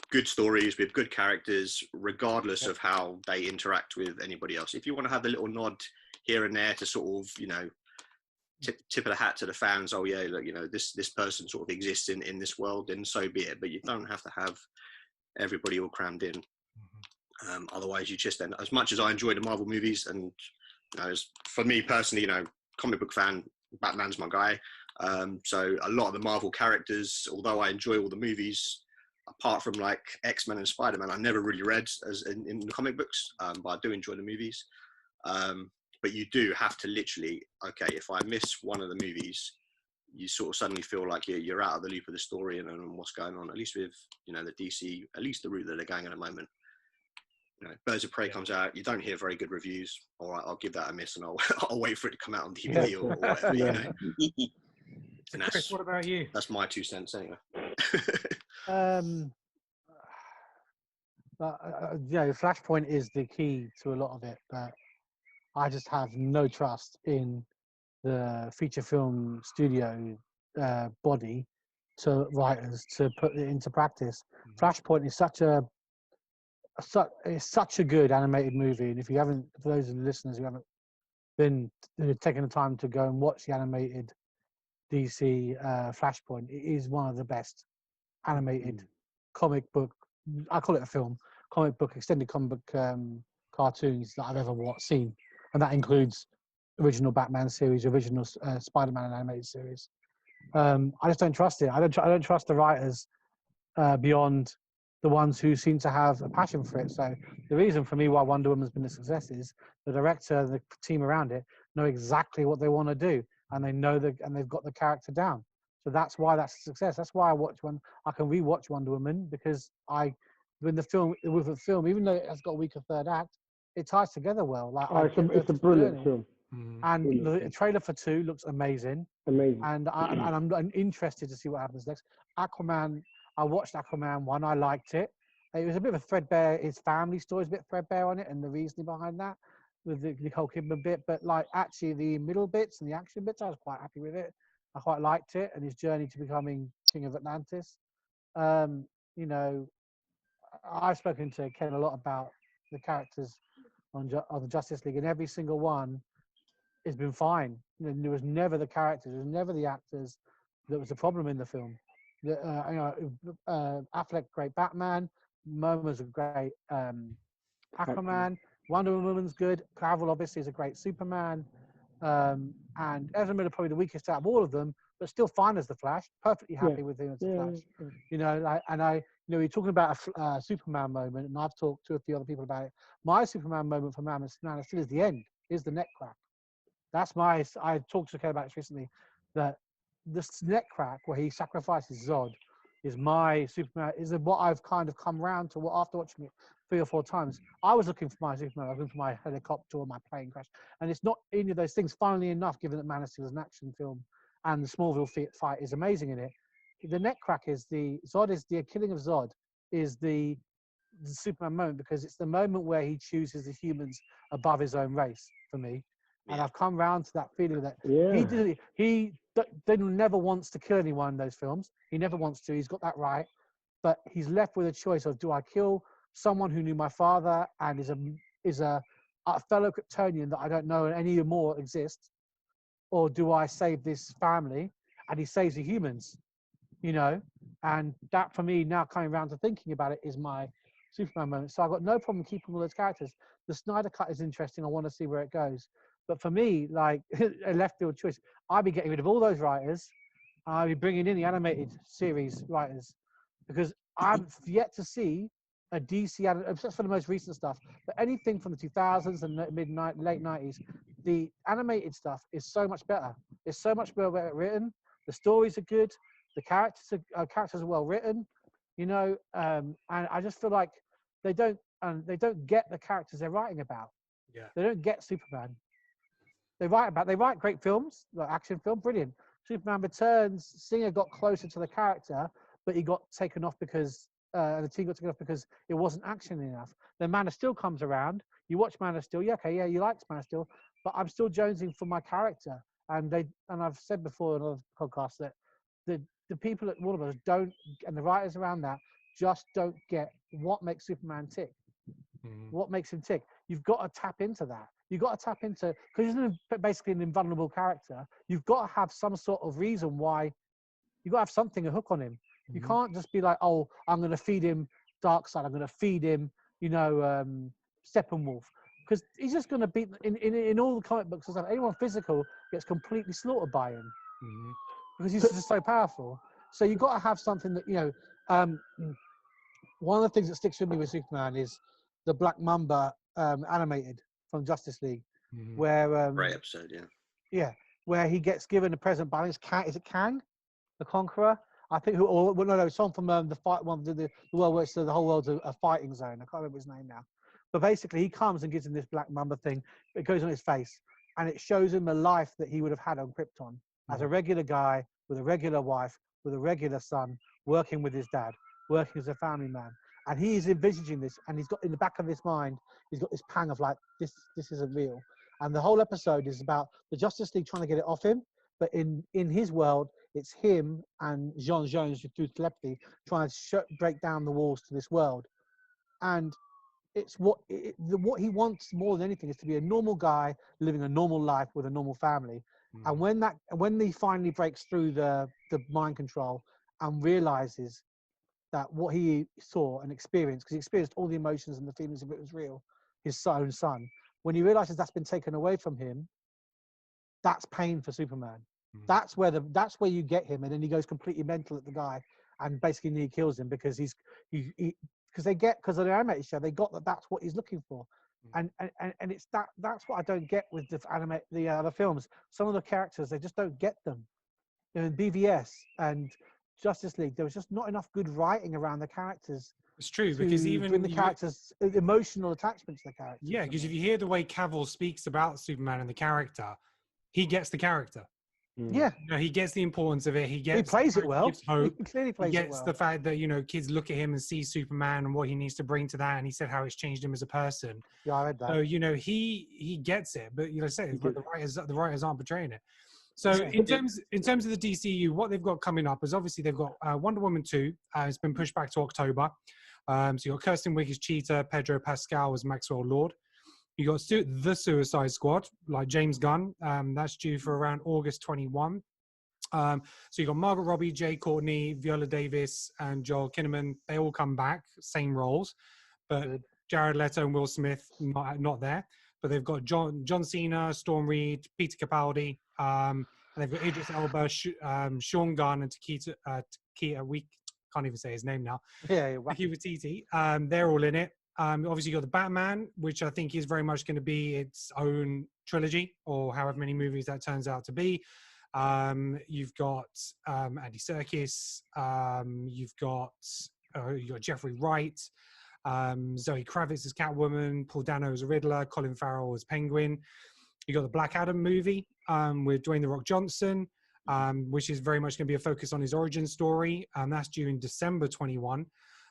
S13: good stories with good characters, regardless of how they interact with anybody else. If you want to have the little nod here and there to sort of, tip of the hat to the fans, oh yeah, look, this person sort of exists in this world, then so be it. But you don't have to have everybody all crammed in. Otherwise, you just end. As much as I enjoy the Marvel movies, and for me personally, comic book fan, Batman's my guy. So a lot of the Marvel characters, although I enjoy all the movies, apart from like X-Men and Spider-Man, I never really read as in the comic books, but I do enjoy the movies. But you do have to literally, okay, if I miss one of the movies, you sort of suddenly feel like you're out of the loop of the story and what's going on. At least with the DC, at least the route that they're going at the moment. Birds of Prey comes out, you don't hear very good reviews. All right, I'll give that a miss, and I'll wait for it to come out on DVD or whatever. And
S9: Chris, what about you?
S13: That's my 2 cents anyway.
S12: Flashpoint is the key to a lot of it, but I just have no trust in the feature film studio body to writers to put it into practice. Flashpoint is such a good animated movie, and if you haven't, for those of the listeners who haven't been taking the time to go and watch the animated DC Flashpoint, it is one of the best animated comic book, I call it a film, extended comic book cartoons that I've ever seen, and that includes original Batman series, original Spider-Man animated series. I just don't trust it. I don't trust the writers beyond the ones who seem to have a passion for it. So the reason for me why Wonder Woman's been a success is the director and the team around it know exactly what they want to do, and they know and they've got the character down. So that's why that's a success. That's why I can rewatch Wonder Woman, because with the film, even though it has got a weaker third act, it ties together well. Like
S11: it's a brilliant film.
S12: And the trailer for 2 looks amazing. And I'm interested to see what happens next. Aquaman, I watched Aquaman 1. I liked it. It was a bit of a threadbare. His family story is a bit threadbare on it, and the reasoning behind that with the Nicole Kidman bit. But like actually the middle bits and the action bits, I was quite happy with it. I quite liked it, and his journey to becoming King of Atlantis. I've spoken to Ken a lot about the characters on the Justice League, and every single one has been fine. There was never the characters, there was never the actors that was the problem in the film. Affleck, great Batman. Momoa's a great Aquaman. Wonder Woman's good. Cavill obviously is a great Superman. And Ezra Miller probably the weakest out of all of them, but still fine as the Flash. Perfectly happy with him as the Flash. You're talking about a Superman moment, and I've talked to a few other people about it. My Superman moment for Man of Steel is the end, is the neck crack. I talked to Ken about this recently, that this neck crack where he sacrifices Zod is my Superman, is what I've kind of come round to after watching it 3 or 4 times. I was looking for my Superman, I was looking for my helicopter or my plane crash, and it's not any of those things. Funnily enough, given that Man of Steel is an action film, and the Smallville fight is amazing in it, the neck crack is the killing of Zod is the Superman moment, because it's the moment where he chooses the humans above his own race for me. And I've come round to that feeling that he never wants to kill anyone in those films. He never wants to. He's got that right. But he's left with a choice of, do I kill someone who knew my father and is a fellow Kryptonian that I don't know any more exists, or do I save this family? And he saves the humans, you know. And that, for me, now coming around to thinking about it, is my Superman moment. So I've got no problem keeping all those characters. The Snyder Cut is interesting. I want to see where it goes. But for me, like a left field choice, I'd be getting rid of all those writers. I'd be bringing in the animated series writers, because I've yet to see a DC, except for the most recent stuff, but anything from the 2000s and late 90s, the animated stuff is so much better. It's so much better written. The stories are good. The characters are well written, you know, and I just feel like they don't get the characters they're writing about.
S9: Yeah.
S12: They don't get Superman. They write great films, like action film, brilliant. Superman Returns, Singer got closer to the character, but he got taken off because the team got taken off because it wasn't action enough. Then Man of Steel comes around. You watch Man of Steel, you liked Man of Steel, but I'm still jonesing for my character. And I've said before in other podcasts that the people at Warner Bros. Don't, and the writers around that just don't get what makes Superman tick. What makes him tick? You've got to tap into that. You've got to tap into, because he's basically an invulnerable character. You've got to have some sort of reason why. You've got to have something, a hook on him. You can't just be like, oh, I'm going to feed him Darkseid. I'm going to feed him, you know, Steppenwolf, because he's just going to beat in all the comic books and stuff. Anyone physical gets completely slaughtered by him because he's just so powerful. So you've got to have something that, you know. One of the things that sticks with me with Superman is the Black Mamba animated from Justice League, where
S13: great episode,
S12: where he gets given a present by is it Kang, the Conqueror? I think someone from the fight one, the world where the whole world's a fighting zone. I can't remember his name now, but basically he comes and gives him this Black Mamba thing. It goes on his face, and it shows him the life that he would have had on Krypton as a regular guy with a regular wife, with a regular son, working with his dad, working as a family man. And he is envisaging this, and he's got in the back of his mind, he's got this pang of like, this isn't real. And the whole episode is about the Justice League trying to get it off him, but in his world, it's him and Jean Jones through telepathy trying to break down the walls to this world. And it's what he wants more than anything is to be a normal guy living a normal life with a normal family. And when he finally breaks through the mind control and realizes that what he saw and experienced, because he experienced all the emotions and the feelings of it was real, his own son, when he realizes that's been taken away from him, that's pain for Superman. That's where you get him, and then he goes completely mental at the guy and basically nearly kills him because because of the animated show, they got that's what he's looking for. And it's that's what I don't get with the other films. Some of the characters, they just don't get them. You know, in BVS and Justice League, there was just not enough good writing around the characters.
S9: It's true, because even
S12: bring the characters emotional attachment to the characters.
S9: Yeah, because if you hear the way Cavill speaks about Superman and the character, he gets the character.
S12: Yeah,
S9: you know, he gets the importance of it. He
S12: plays it well.
S9: Hope.
S12: He clearly plays
S9: he gets
S12: it well.
S9: the fact that, you know, kids look at him and see Superman and what he needs to bring to that, and he said how it's changed him as a person.
S12: Yeah, I read that.
S9: So, you know, he gets it, but, you know, the writers aren't portraying it. So in terms of the DCU, what they've got coming up is obviously they've got Wonder Woman 2. It's been pushed back to October. So you got Kirsten Wiig as Cheetah, Pedro Pascal as Maxwell Lord. You got the Suicide Squad, like James Gunn. That's due for around August 21. So you got Margot Robbie, Jay Courtney, Viola Davis, and Joel Kinnaman. They all come back, same roles, but Jared Leto and Will Smith not there. But they've got John Cena, Storm Reed, Peter Capaldi, and they've got Idris Elba, Sean Gunn, and Taika. We can't even say his name now.
S12: Yeah,
S9: Taika Waititi. They're all in it. Obviously, you got the Batman, which I think is very much going to be its own trilogy, or however many movies that turns out to be. You've got Andy Serkis. You've got Jeffrey Wright. Zoe Kravitz as Catwoman, Paul Dano as Riddler, Colin Farrell as Penguin. You got the Black Adam movie with Dwayne The Rock Johnson, which is very much going to be a focus on his origin story. That's due in December 21.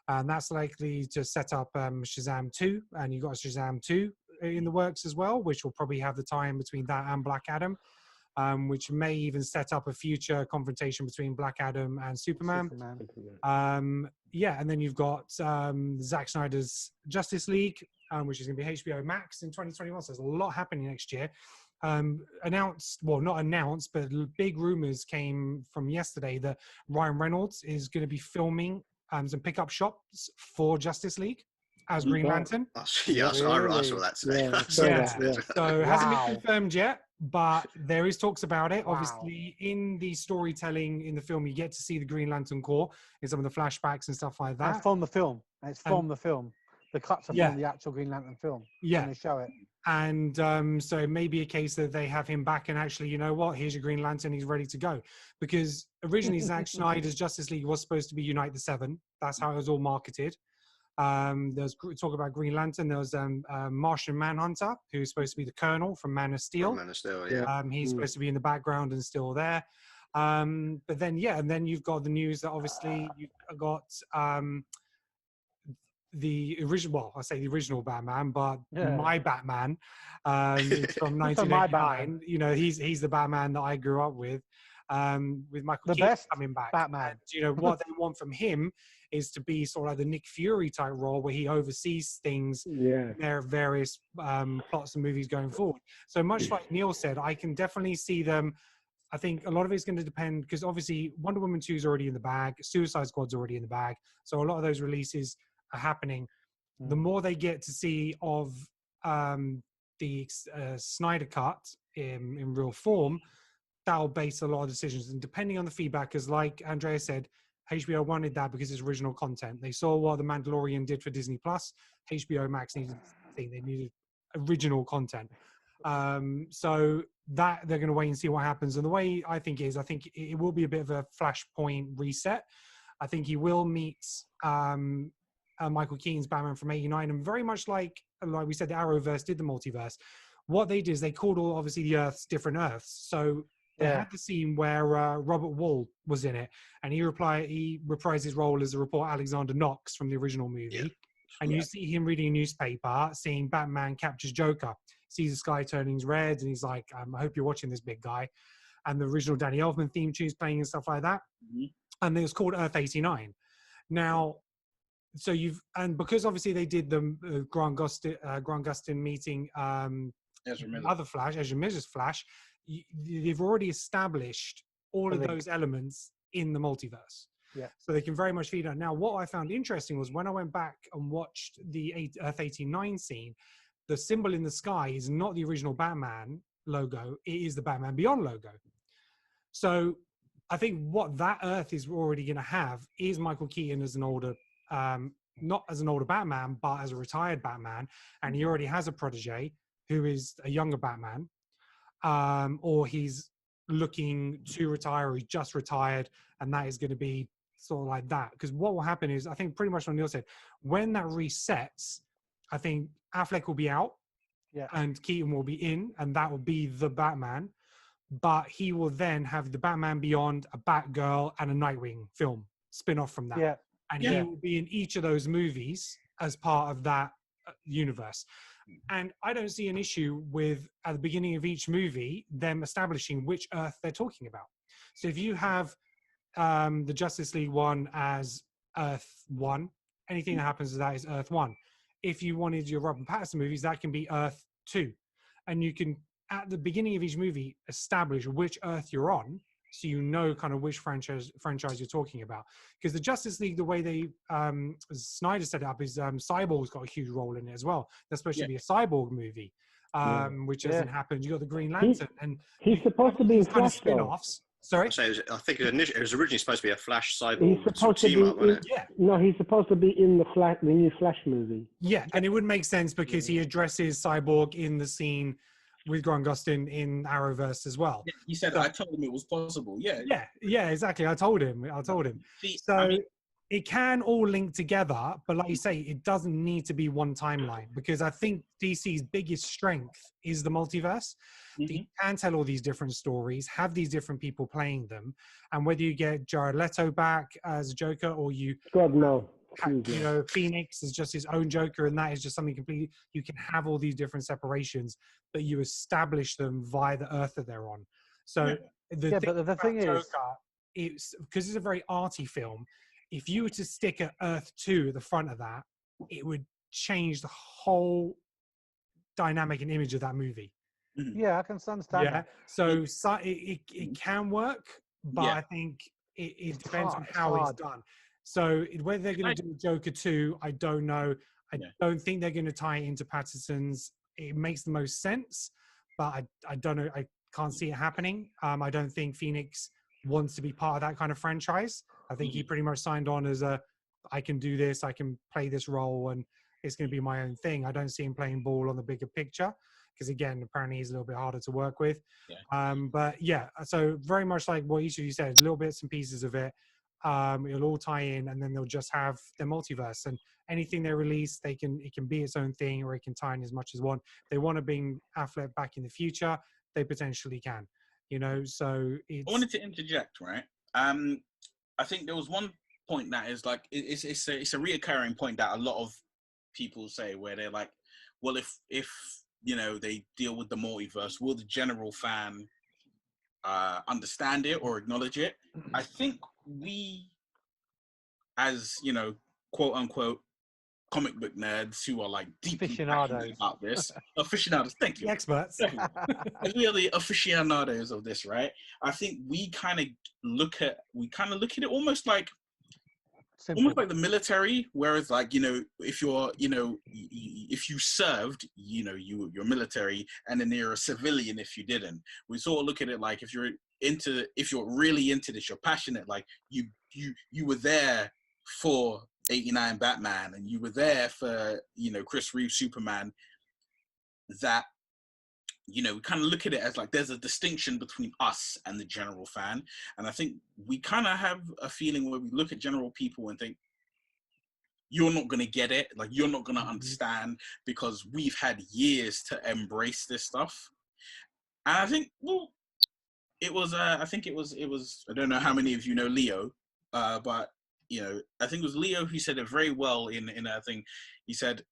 S9: And that's likely to set up Shazam 2. And you've got Shazam 2 in the works as well, which will probably have the time between that and Black Adam, which may even set up a future confrontation between Black Adam and Superman. Yeah, and then you've got Zack Snyder's Justice League, which is going to be HBO Max in 2021. So there's a lot happening next year. Not announced, but big rumors came from yesterday that Ryan Reynolds is going to be filming some pickup shots for Justice League as Green Lantern.
S13: I saw that today.
S9: So it hasn't been confirmed yet, but there is talks about it. Obviously, in the storytelling in the film, you get to see the Green Lantern Corps in some of the flashbacks and stuff like that.
S12: It's from the film. The cuts are from the actual Green Lantern film.
S9: Yeah.
S12: They show it.
S9: And so it may be a case that they have him back and actually, you know what, here's your Green Lantern, he's ready to go. Because originally Zack Snyder's Justice League was supposed to be Unite the Seven. That's how it was all marketed. There's talk about Green Lantern. There was Martian Manhunter, who's supposed to be the Colonel from Man of Steel. He's supposed to be in the background and still there. But then, and then you've got the news that obviously you've got the original Batman, but my Batman is from 1989. You know, he's the Batman that I grew up with Michael Keaton coming back.
S12: Batman.
S9: And, you know, what they want from him is to be sort of like the Nick Fury type role where he oversees things. There are various plots and movies going forward. So much like Neil said, I can definitely see them. I think a lot of it's going to depend because obviously Wonder Woman 2 is already in the bag. Suicide Squad's already in the bag. So a lot of those releases are happening. The more they get to see of the Snyder Cut in real form, that'll base a lot of decisions. And depending on the feedback, because like Andrea said, HBO wanted that because it's original content. They saw what The Mandalorian did for Disney Plus. HBO Max needed original content. So that they're going to wait and see what happens. And the way I think it will be a bit of a flashpoint reset. I think he will meet Michael Keaton's Batman from '89, and very much like we said, the Arrowverse did the multiverse. What they did is they called all obviously the Earths different Earths. So they had the scene where Robert Wall was in it, and he reprised his role as a reporter Alexander Knox from the original movie. And you see him reading a newspaper, seeing Batman captures Joker, sees the sky turning red, and he's like, I hope you're watching this, big guy. And the original Danny Elfman theme tune's playing and stuff like that. And it was called Earth 89. Now, because obviously they did the Grant Gustin meeting, other Flash, Ezra Miller's Flash, they've already established all of those elements in the multiverse. So they can very much feed on. Now, what I found interesting was when I went back and watched the Earth 89 scene, the symbol in the sky is not the original Batman logo, it is the Batman Beyond logo. So I think what that Earth is already going to have is Michael Keaton as an older, not as an older Batman, but as a retired Batman. And he already has a protege who is a younger Batman, or he's looking to retire, or he's just retired, and that is going to be sort of like that. Because what will happen is, I think pretty much what Neil said, when that resets, I think Affleck will be out, and Keaton will be in, and that will be the Batman. But he will then have the Batman Beyond, a Batgirl, and a Nightwing film spin-off from that. And he will be in each of those movies as part of that universe. And I don't see an issue with, at the beginning of each movie, them establishing which Earth they're talking about. So if you have the Justice League one as Earth 1, anything that happens to that is Earth 1. If you wanted your Robert Pattinson movies, that can be Earth 2. And you can, at the beginning of each movie, establish which Earth you're on, so you know kind of which franchise you're talking about. Because the Justice League, the way they Snyder set it up is Cyborg's got a huge role in it as well. There's supposed to be a Cyborg movie, which hasn't happened. You got the Green Lantern, and
S11: he's supposed to be in Flash
S9: spin-offs. Sorry,
S13: I think it was originally supposed to be a Flash Cyborg.
S11: He's supposed to be
S13: up, wasn't it?
S11: No, he's supposed to be in the new Flash movie.
S9: And it would make sense because he addresses Cyborg in the scene with Grant Gustin in Arrowverse as well.
S10: He said, I told him it was possible. Yeah,
S9: exactly. I told him.
S10: See,
S9: So it can all link together, but like you say, it doesn't need to be one timeline, because I think DC's biggest strength is the multiverse. You can tell all these different stories, have these different people playing them, and whether you get Jared Leto back as Joker, or you
S11: God no.
S9: Phoenix is just his own Joker, and that is just something completely. You can have all these different separations, but you establish them via the Earth that they're on. So
S12: the thing is,
S9: Joker, it's because it's a very arty film. If you were to stick an Earth 2 at the front of that, it would change the whole dynamic and image of that movie.
S12: Yeah, I can understand that.
S9: So it can work, but I think it depends on how it's done. So whether they're going to do Joker 2, I don't know. I don't think they're going to tie it into Patterson's. It makes the most sense, but I don't know. I can't see it happening. I don't think Phoenix wants to be part of that kind of franchise. I think he pretty much signed on as I can do this, I can play this role, and it's going to be my own thing. I don't see him playing ball on the bigger picture, because again, apparently he's a little bit harder to work with. But yeah, so very much like what each of you said, little bits and pieces of it. It'll all tie in, and then they'll just have their multiverse, and anything they release, it can be its own thing, or it can tie in as much as one. If they want to bring Affleck back in the future, they potentially can. So it's...
S10: I wanted to interject, right? I think there was one point that is like it's a reoccurring point that a lot of people say, where they're like, well, if they deal with the multiverse, will the general fan understand it or acknowledge it? I think we, as quote unquote comic book nerds who are like deeply passionate about this, aficionados, thank you,
S9: experts.
S10: As we are the aficionados of this, right? I think we kind of look at it almost like the military, whereas like if you're if you served, you're military, and then you're a civilian if you didn't. We sort of look at it like if you're really into this, you're passionate, like you were there for 89 Batman, and you were there for Chris Reeves Superman, that we kind of look at it as like there's a distinction between us and the general fan. And I think we kind of have a feeling where we look at general people and think, you're not going to get it, like you're not going to understand, because we've had years to embrace this stuff. And I think, well, it was I don't know how many of you know Leo, but I think it was Leo who said it very well in a thing. He said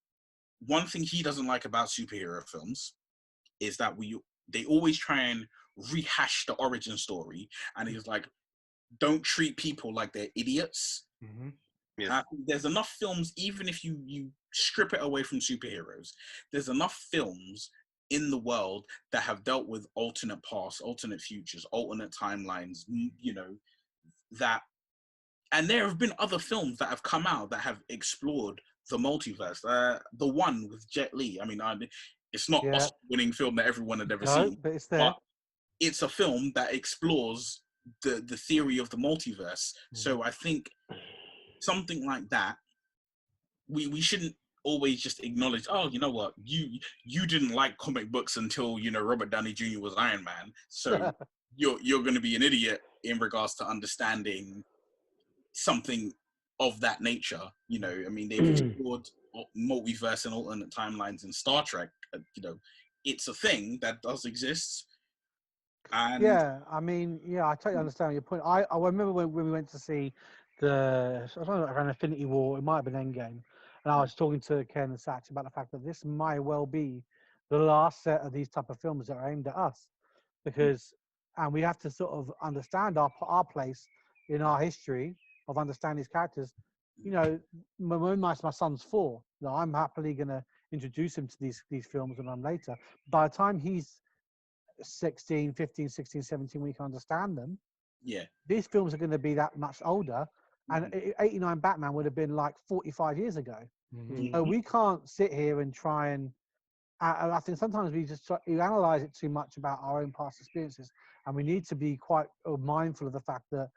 S10: one thing he doesn't like about superhero films is that they always try and rehash the origin story, and he's like, don't treat people like they're idiots. There's enough films, even if you strip it away from superheroes, there's enough films in the world that have dealt with alternate pasts, alternate futures, alternate timelines, that, and there have been other films that have come out that have explored the multiverse. The one with Jet Li, I mean, it's not an Oscar-winning film that everyone had ever seen,
S12: but it's there.
S10: But it's a film that explores the theory of the multiverse. So I think something like that, we shouldn't always just acknowledge, oh, you know what, you didn't like comic books until Robert Downey Jr. was Iron Man, so you're going to be an idiot in regards to understanding something of that nature. I mean, they've explored multiverse and alternate timelines in Star Trek. It's a thing that does exist. And
S12: I mean, I totally understand your point. I remember when we went to see I don't know, around Infinity War, it might have been Endgame, and I was talking to Ken and Satch about the fact that this might well be the last set of these type of films that are aimed at us, because and we have to sort of understand our place in our history of understanding these characters. When my son's 4, I'm happily going to introduce him to these films when I'm later. By the time he's 16, 15, 16, 17, we can understand them. These films are going to be that much older, and 89 Batman would have been like 45 years ago. So we can't sit here and try and I think sometimes we analyze it too much about our own past experiences, and we need to be quite mindful of the fact that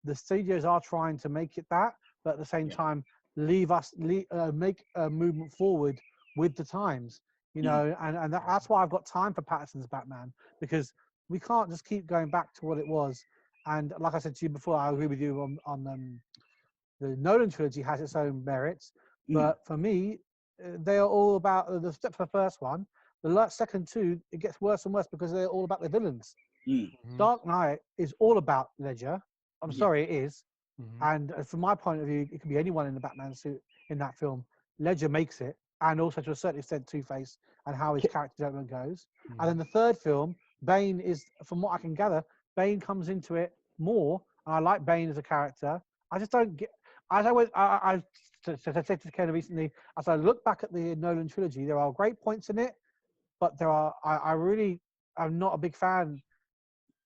S12: the studios are trying to make it that, but at the same time make a movement forward with the times, and that's why I've got time for Patterson's Batman, because we can't just keep going back to what it was. And like I said to you before, I agree with you on The Nolan trilogy has its own merits, but for me, they are all about except for the first one. The second two, it gets worse and worse because they're all about the villains. Dark Knight is all about Ledger. I'm sorry, it is. And from my point of view, it could be anyone in the Batman suit in that film. Ledger makes it, and also to a certain extent, Two-Face and how his character development goes. And then the third film, Bane is, from what I can gather, Bane comes into it more. And I like Bane as a character. I just don't get. As I said to Ken recently, as I look back at the Nolan trilogy, there are great points in it, but there are. I really am not a big fan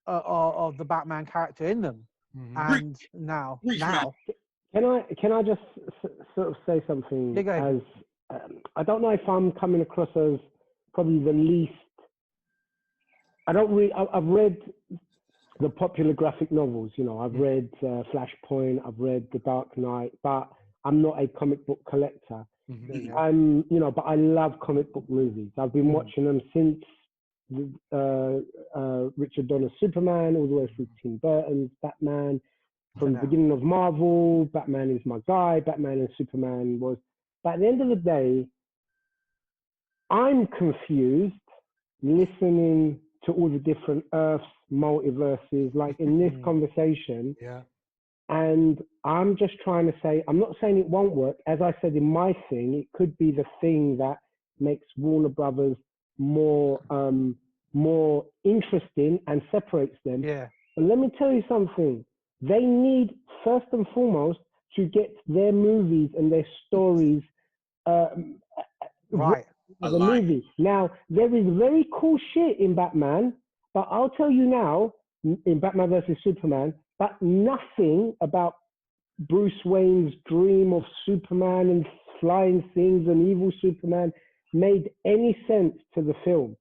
S12: of the Batman character in them. And now,
S11: can I just sort of say something? As I don't know if I'm coming across as probably the least. I've read the popular graphic novels. You know, I've read Flashpoint, I've read The Dark Knight, but I'm not a comic book collector. You know, but I love comic book movies. I've been watching them since Richard Donner's Superman, all the way through Tim Burton's Batman. From the beginning of Marvel, Batman is my guy. Batman and Superman was. But at the end of the day, I'm confused listening to all the different Earths, multiverses, like in this conversation. And I'm just trying to say, I'm not saying it won't work. As I said in my thing, it could be the thing that makes Warner Brothers more interesting and separates them. But let me tell you something. They need, first and foremost, to get their movies and their stories
S12: right.
S11: As a movie. Now, there is very cool shit in Batman, but I'll tell you now, in Batman versus Superman, but nothing about Bruce Wayne's dream of Superman and flying things and evil Superman made any sense to the film.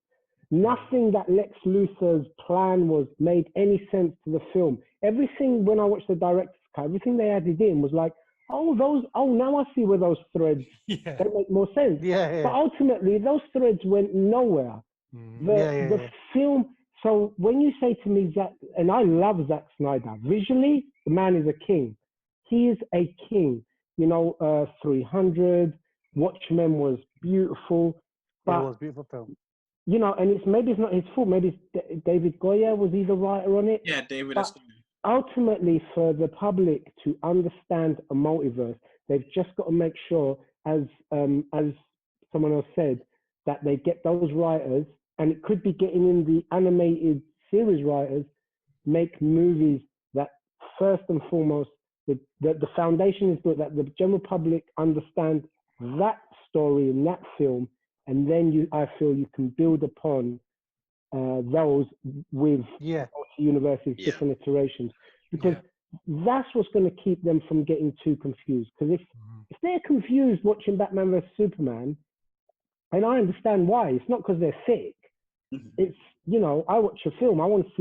S11: Nothing that Lex Luthor's plan was made any sense to the film. Everything, when I watched the director's cut, everything they added in was like, now I see where those threads don't make more sense. But ultimately, those threads went nowhere. The film, so when you say to me, Zack, and I love Zack Snyder, visually, the man is a king. He is a king. You know, 300, Watchmen was beautiful.
S12: But, it was a beautiful film.
S11: You know, and maybe it's not his fault. Maybe it's David Goyer, was he the writer on it?
S10: Yeah, David.
S11: But ultimately, for the public to understand a multiverse, they've just got to make sure, as someone else said, that they get those writers, and it could be getting in the animated series writers, make movies that first and foremost, the foundation is built, that the general public understand that story in that film, and then I feel you can build upon those with universes, different iterations, because that's what's going to keep them from getting too confused. Because if they're confused watching Batman vs Superman, and I understand why, it's not because they're sick. It's, you know, I watch a film, I want to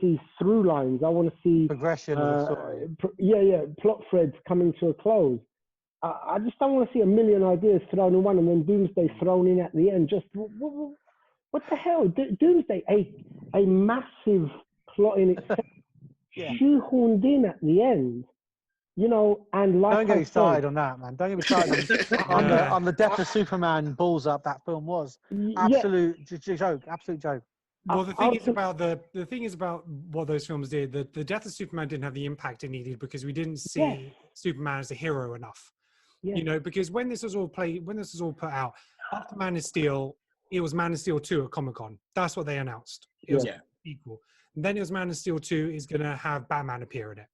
S11: see through lines, I want to see
S12: progression of the story.
S11: Plot threads coming to a close. I just don't want to see a million ideas thrown in one and then Doomsday thrown in at the end. Just what the hell? Doomsday, a massive plot in itself, shoehorned in at the end. You know, and like
S12: don't get me started on that, man. Don't get me started on the death of Superman balls up that film was. Absolute joke. Absolute joke.
S9: Well, the thing is about what those films did. The death of Superman didn't have the impact it needed because we didn't see Superman as a hero enough. You know, because when this was all put out, after Man of Steel, it was Man of Steel 2 at Comic-Con. That's what they announced. It was equal. And then it was Man of Steel 2 is going to have Batman appear in it.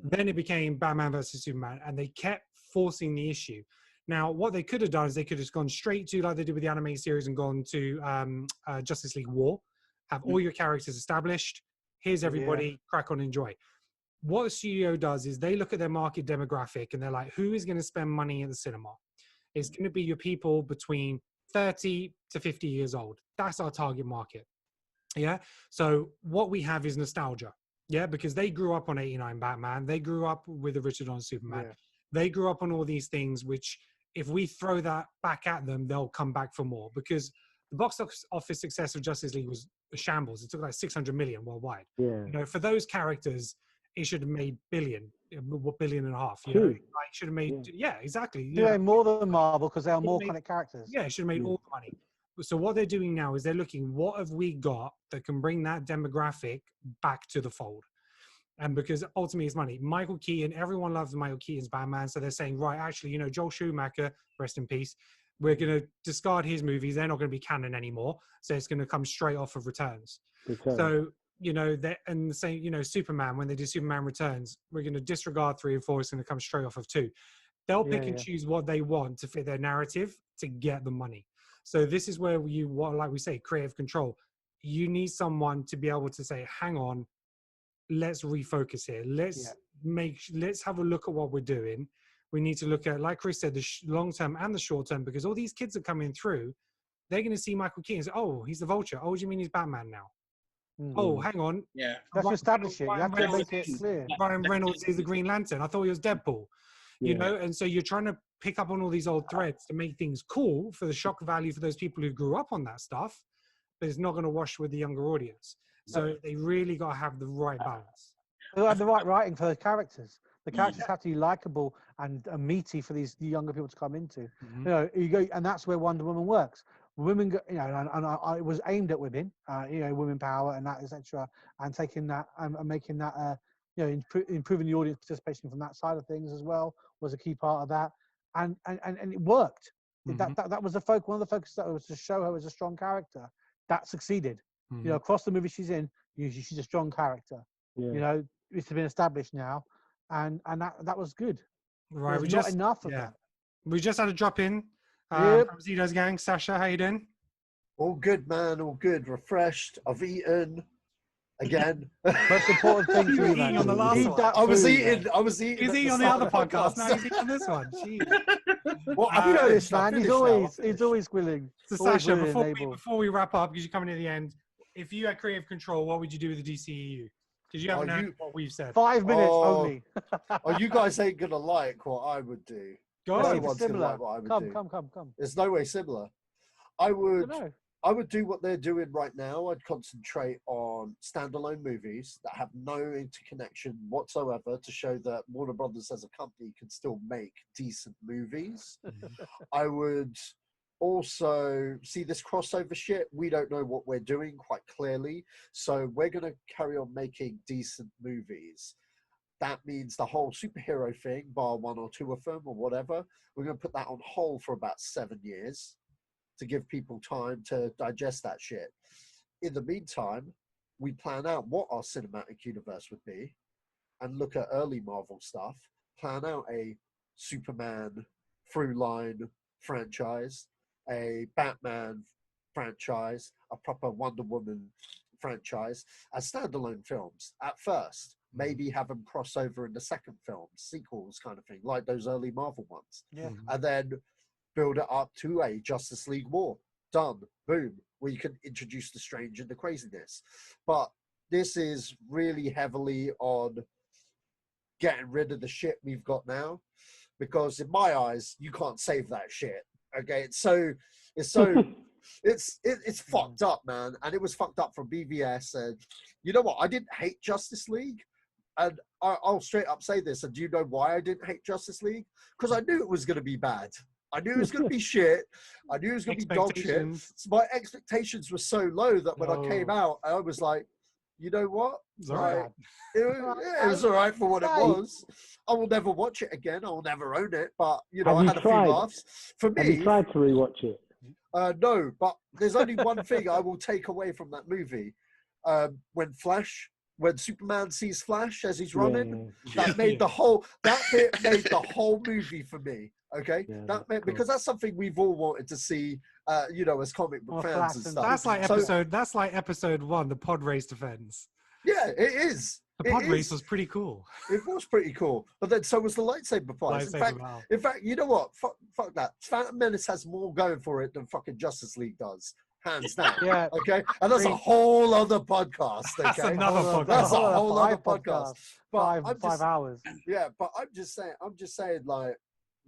S9: Then it became Batman versus Superman, and they kept forcing the issue. Now, what they could have done is they could have gone straight to, like they did with the animated series, and gone to Justice League War, have all your characters established. Here's everybody, crack on, enjoy. What the studio does is they look at their market demographic, and they're like, who is going to spend money at the cinema? It's going to be your people between 30 to 50 years old. That's our target market. Yeah. So what we have is nostalgia. Yeah, because they grew up on 89 Batman. They grew up with the Richard Donner Superman. They grew up on all these things, which if we throw that back at them, they'll come back for more. Because the box office success of Justice League was a shambles. It took like 600 million worldwide. You know, for those characters, it should have made billion and a half. You
S11: Two.
S9: know, like should have made exactly. You
S12: Doing
S9: know,
S12: more than Marvel because they are more
S9: made-
S12: iconic characters.
S9: yeah, it should have made all the money. So what they're doing now is they're looking, what have we got that can bring that demographic back to the fold? And because ultimately it's money. Michael Keaton, everyone loves Michael Keaton's Batman. So they're saying, right, actually, you know, Joel Schumacher, rest in peace, we're going to discard his movies. They're not going to be canon anymore. So it's going to come straight off of Returns. So, you know, and the same, you know, Superman, when they do Superman Returns, we're going to disregard 3 and 4. It's going to come straight off of 2. They'll pick and choose what they want to fit their narrative to get the money. So this is where like we say, creative control. You need someone to be able to say, hang on, let's refocus here. Let's have a look at what we're doing. We need to look at, like Chris said, the long term and the short term, because all these kids are coming through. They're going to see Michael Keaton and say, oh, he's the Vulture. Oh, what do you mean he's Batman now? Oh, hang on.
S10: Yeah.
S12: Let's establish it. You have to make it clear.
S9: Ryan Reynolds is the Green Lantern. I thought he was Deadpool. You know, and so you're trying to pick up on all these old threads to make things cool for the shock value for those people who grew up on that stuff, but it's not going to wash with the younger audience. So they really got to have the right balance.
S12: They have the right writing for the characters. The characters have to be likable and meaty for these younger people to come into. You know, you go, and that's where Wonder Woman works. Women, you know, and it was aimed at women, you know, women power and that, etc., and taking that and making that, you know, improving the audience participation from that side of things as well was a key part of that, and it worked. That was the focus. One of the focuses that was to show her as a strong character. That succeeded. You know, across the movie she's in, she's a strong character. You know, it's been established now, and that was good.
S9: Right,
S12: There's not enough of that.
S9: We just had a drop in from Zedos Gang. Sasha, how you doing?
S14: All good, man. All good. Refreshed. I've eaten again.
S12: Most important thing
S9: You
S12: for
S9: were
S12: you, man.
S9: eating on the last one.
S14: I was eating.
S9: He's eating on the other podcast. Now he's eating on this one. Jeez.
S14: Well,
S12: you know this, man. He's always squilling.
S9: So Sasha, before we wrap up, because you're coming to the end, if you had creative control, what would you do with the DCEU? Because you haven't heard what we've said.
S12: 5 minutes only.
S14: Oh, you guys ain't gonna like what I would do.
S9: Go
S14: no
S9: on.
S14: one's gonna like what I would do.
S12: Come.
S14: There's no way similar. I would do what they're doing right now. I'd concentrate on standalone movies that have no interconnection whatsoever to show that Warner Brothers as a company can still make decent movies. I would also see this crossover shit. We don't know what we're doing quite clearly. So we're going to carry on making decent movies. That means the whole superhero thing, bar 1 or 2 of them or whatever, we're going to put that on hold for about 7 years to give people time to digest that shit. In the meantime, we plan out what our cinematic universe would be and look at early Marvel stuff, plan out a Superman through line franchise, a Batman franchise, a proper Wonder Woman franchise as standalone films at first. Maybe have them cross over in the second film, sequels kind of thing, like those early Marvel ones. And then build it up to a Justice League War. Done. Boom. Where you can introduce the strange and the craziness. But this is really heavily on getting rid of the shit we've got now. Because in my eyes, you can't save that shit. Okay, it's fucked up, man, and it was fucked up from BVS. And you know what? I didn't hate Justice League, and I'll straight up say this. And do you know why I didn't hate Justice League? Because I knew it was going to be bad. I knew it was going to be shit. I knew it was going to be dog shit. So my expectations were so low that when I came out, I was like, you know what?
S9: It's all right.
S14: It was all right for what it was. I will never watch it again. I will never own it. But, you know, I had a few laughs. For me,
S11: have you tried to rewatch it?
S14: No, but there's only one thing I will take away from that movie. When Superman sees Flash as he's running, that made the whole movie for me. Okay, because that's something we've all wanted to see, you know, as comic book fans and stuff.
S9: That's like episode 1, the pod race defense.
S14: Yeah, it is.
S9: The pod race was pretty cool.
S14: It was pretty cool, but then so was the lightsaber fights. In fact, you know what? Fuck that. Phantom Menace has more going for it than fucking Justice League does. Hands down.
S12: Yeah.
S14: Okay. And that's a whole other podcast. Okay?
S9: That's another podcast.
S14: That's a whole other podcast.
S12: But 5 hours.
S14: Yeah, but I'm just saying, like,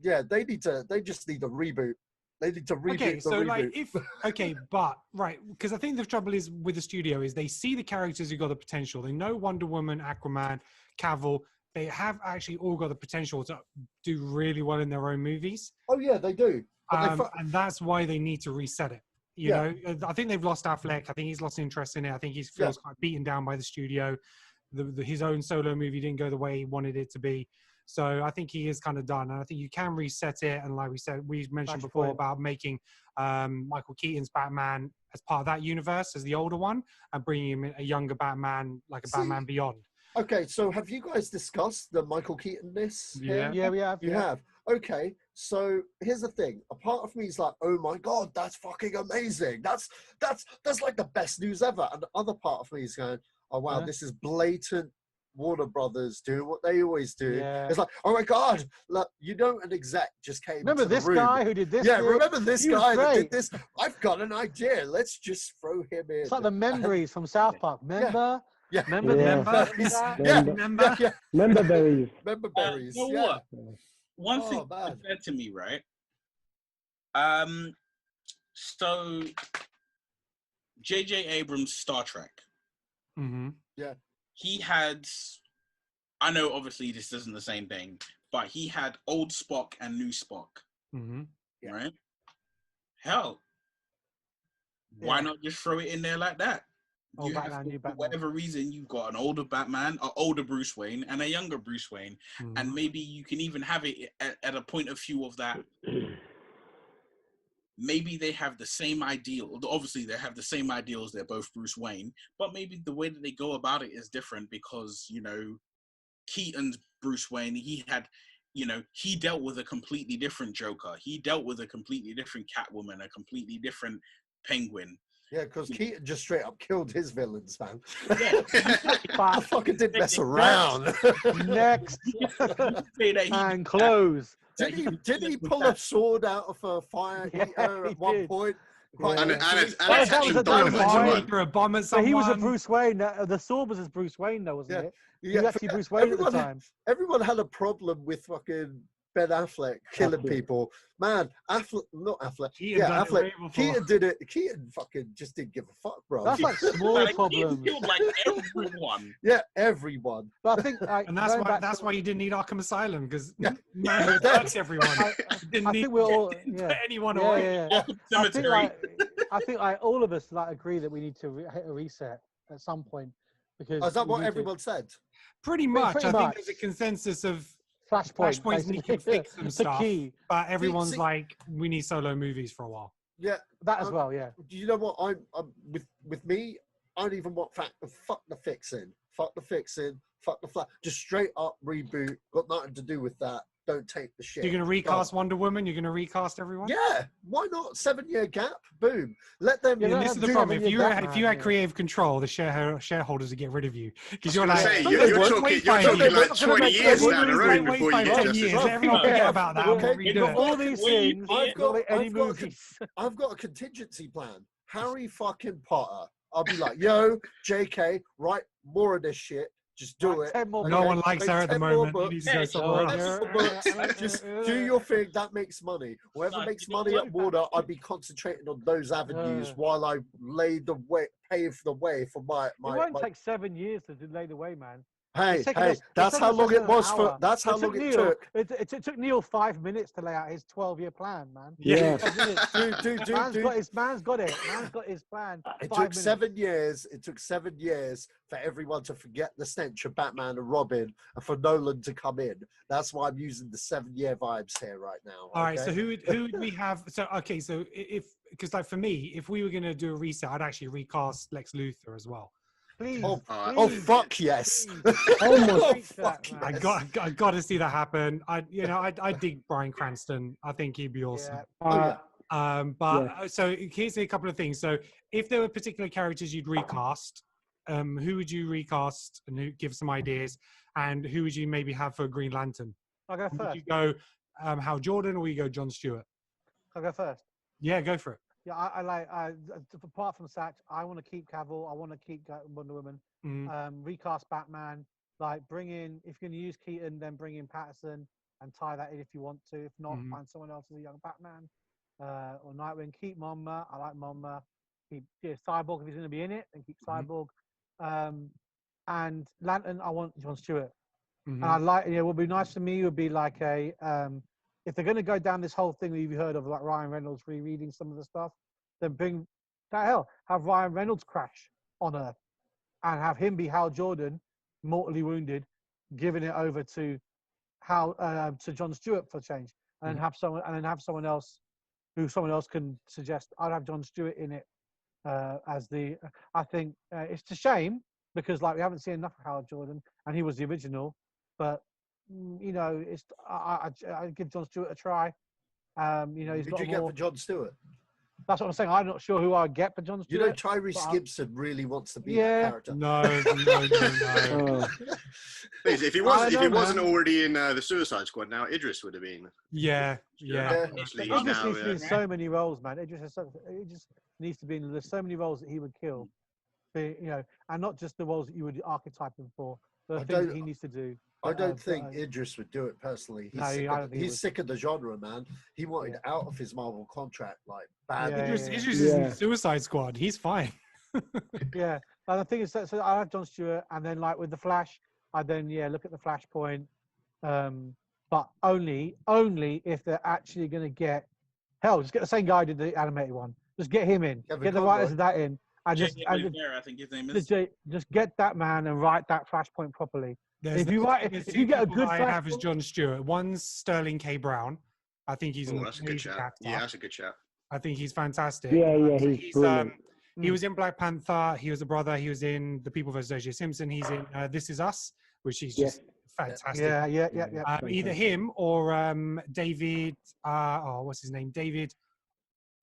S14: yeah, they just need a reboot. They need to reboot
S9: because I think the trouble is with the studio is they see the characters who got the potential. They know Wonder Woman, Aquaman, Cavill, they have actually all got the potential to do really well in their own movies.
S14: Oh yeah, they do.
S9: And that's why they need to reset it. You know, I think they've lost Affleck. I think he's lost interest in it. I think he feels quite beaten down by the studio. His own solo movie didn't go the way he wanted it to be. So I think he is kind of done. And I think you can reset it. And like we mentioned before about making Michael Keaton's Batman as part of that universe as the older one and bringing him in a younger Batman, like a Batman Beyond.
S14: Okay, so have you guys discussed the Michael Keaton-ness?
S12: Yeah, we have.
S14: You have. Okay, so here's the thing. A part of me is like, oh my god, that's fucking amazing. That's like the best news ever. And the other part of me is going, oh wow, this is blatant Warner Brothers doing what they always do.
S12: Yeah.
S14: It's like, oh my god, look, you know, an exec just came.
S12: Remember
S14: into the
S12: this
S14: room.
S12: guy who did this?
S14: Yeah, remember this
S12: He was
S14: guy that
S12: great.
S14: did this? I've got an idea. Let's just throw him in.
S12: It's like the memories from South Park. Remember?
S14: Yeah.
S12: Remember?
S11: Member berries.
S14: Member berries.
S10: You know what? One thing that said to me, right? So J.J. Abrams' Star Trek.
S9: Mm-hmm.
S14: Yeah.
S10: He had, I know obviously this isn't the same thing, but he had old Spock and new Spock.
S9: Mm-hmm.
S10: Right? Hell, why not just throw it in there like that?
S12: Oh, Batman,
S10: for whatever reason, you've got an older Batman, an older Bruce Wayne, and a younger Bruce Wayne. And maybe you can even have it at a point of view of that. Maybe they have the same ideal. Obviously, they have the same ideals. They're both Bruce Wayne. But maybe the way that they go about it is different because, you know, Keaton's Bruce Wayne, he had, you know, he dealt with a completely different Joker. He dealt with a completely different Catwoman, a completely different Penguin.
S14: Yeah, because Keaton just straight up killed his villains, man.
S10: Yeah.
S14: I fucking didn't mess around.
S12: Next. And close.
S14: Did he pull a sword out of a fire heater at one point?
S13: And it's catching dynamite.
S9: For a bomb at
S12: So
S9: someone.
S12: he was a Bruce Wayne. The sword was his Bruce Wayne, though, wasn't it? He was actually Bruce Wayne at the time.
S14: Everyone had a problem with fucking Ben Affleck killing people. Man, not Affleck. Affleck. Keaton did it. Keaton fucking just didn't give a fuck, bro.
S12: That's like small problems.
S10: Killed like everyone.
S14: Yeah, everyone.
S12: But I think,
S9: and that's why you didn't need Arkham Asylum because man, that's everyone.
S12: I think we're all
S9: put anyone
S12: yeah,
S9: away.
S12: Yeah. I think all of us agree that we need to hit a reset at some point because.
S14: Is that what everyone said?
S9: Pretty much.
S12: Pretty
S9: I
S12: much.
S9: think there's a consensus of
S12: Flashpoints
S9: need to fix some stuff,
S12: key.
S9: but everyone's like, we need solo movies for a while.
S14: Yeah,
S12: that as well. Yeah.
S14: Do you know what? I'm with me. I don't even want fuck the fixing, fuck the fixing, fuck the flat. Just straight up reboot. Got nothing to do with that. Don't take the shit.
S9: You're going to recast Wonder Woman? You're going to recast everyone?
S14: Yeah, why not? 7-year gap, boom. Let them.
S9: Yeah, this is the problem. If you had creative control, the shareholders would get rid of you because you're like,
S13: you're talking like 20 years down the road before you get justice.
S9: Everyone forget about that.
S14: Okay.
S12: All these things.
S14: I've got a contingency plan. Harry fucking Potter. I'll be like, yo, JK, write more of this shit. Just do it.
S9: No one likes her at the moment. You need to go somewhere else.
S14: Just do your thing. That makes money. Whoever makes money at Warner, I'd be concentrating on those avenues while I pave the way for my.
S12: It won't take 7 years to lay the way, man.
S14: Hey, that's how long it was for. That's how long it took.
S12: It took Neil 5 minutes to lay out his 12-year plan, man.
S14: Yeah,
S12: Man's got it. Man's got his plan.
S14: It took 7 years. It took 7 years for everyone to forget the stench of Batman and Robin, and for Nolan to come in. That's why I'm using the 7-year vibes here right now.
S9: All right. So who would we have? So okay. So because like for me, if we were going to do a reset, I'd actually recast Lex Luthor as well.
S12: Please,
S14: oh fuck yes!
S9: Fuck yes. I got to see that happen. I dig Bryan Cranston. I think he'd be awesome. So here's a couple of things. So if there were particular characters you'd recast, who would you recast and who give some ideas? And who would you maybe have for Green Lantern?
S12: I'll go first.
S9: Would you go Hal Jordan or you go John Stewart?
S12: I'll go first.
S9: Yeah, go for it.
S12: Yeah, I apart from Satch, I want to keep Cavill. I want to keep Wonder Woman. Recast Batman. Like bring in, if you're going to use Keaton, then bring in Patterson and tie that in if you want to. If not, find someone else as a young Batman or Nightwing. Keep Monmouth. I like Monmouth. Keep Cyborg if he's going to be in it, and keep Cyborg. And Lantern, I want John Stewart. And I like, what would be nice for me would be like if they're going to go down this whole thing that you've heard of, like Ryan Reynolds rereading some of the stuff, then have Ryan Reynolds crash on Earth and have him be Hal Jordan, mortally wounded, giving it over to John Stewart for change, and then have someone else can suggest. I'd have John Stewart in it as the. I think it's a shame because we haven't seen enough of Hal Jordan, and he was the original. But it's I give John Stewart a try. He's
S14: Who'd
S12: got
S14: you get for John Stewart?
S12: That's what I'm saying. I'm not sure who I'd get for John Stewart.
S14: Tyrese Gibson really wants to be that character.
S9: No.
S13: If he wasn't already in the Suicide Squad, now Idris would have been.
S12: Idris needs to be in so many roles, man. Idris needs to be in. There's so many roles that he would kill, and not just the roles that you would archetype him for. The things that he needs to do.
S14: I don't think Idris would do it personally. He's sick of the genre, man. He wanted out of his Marvel contract badly.
S9: Idris is in the Suicide Squad. He's fine.
S12: And the thing is, so I have John Stewart, and then with the Flash, I then look at the Flashpoint, but only if they're actually going to get just get the same guy who did the animated one. Just get him in. Get the writers of that in.
S10: I think his name is.
S12: Just get that man and write that Flashpoint properly.
S9: If you get a good I have as John Stewart. One's Sterling K. Brown. I think he's
S13: that's a good shout. Yeah, that's a good shout.
S9: I think he's fantastic.
S11: He's brilliant.
S9: He was in Black Panther. He was a brother. He was in The People vs. O.J. Simpson. He's in This Is Us, which is just fantastic.
S12: Yeah.
S9: Either him or David. What's his name? David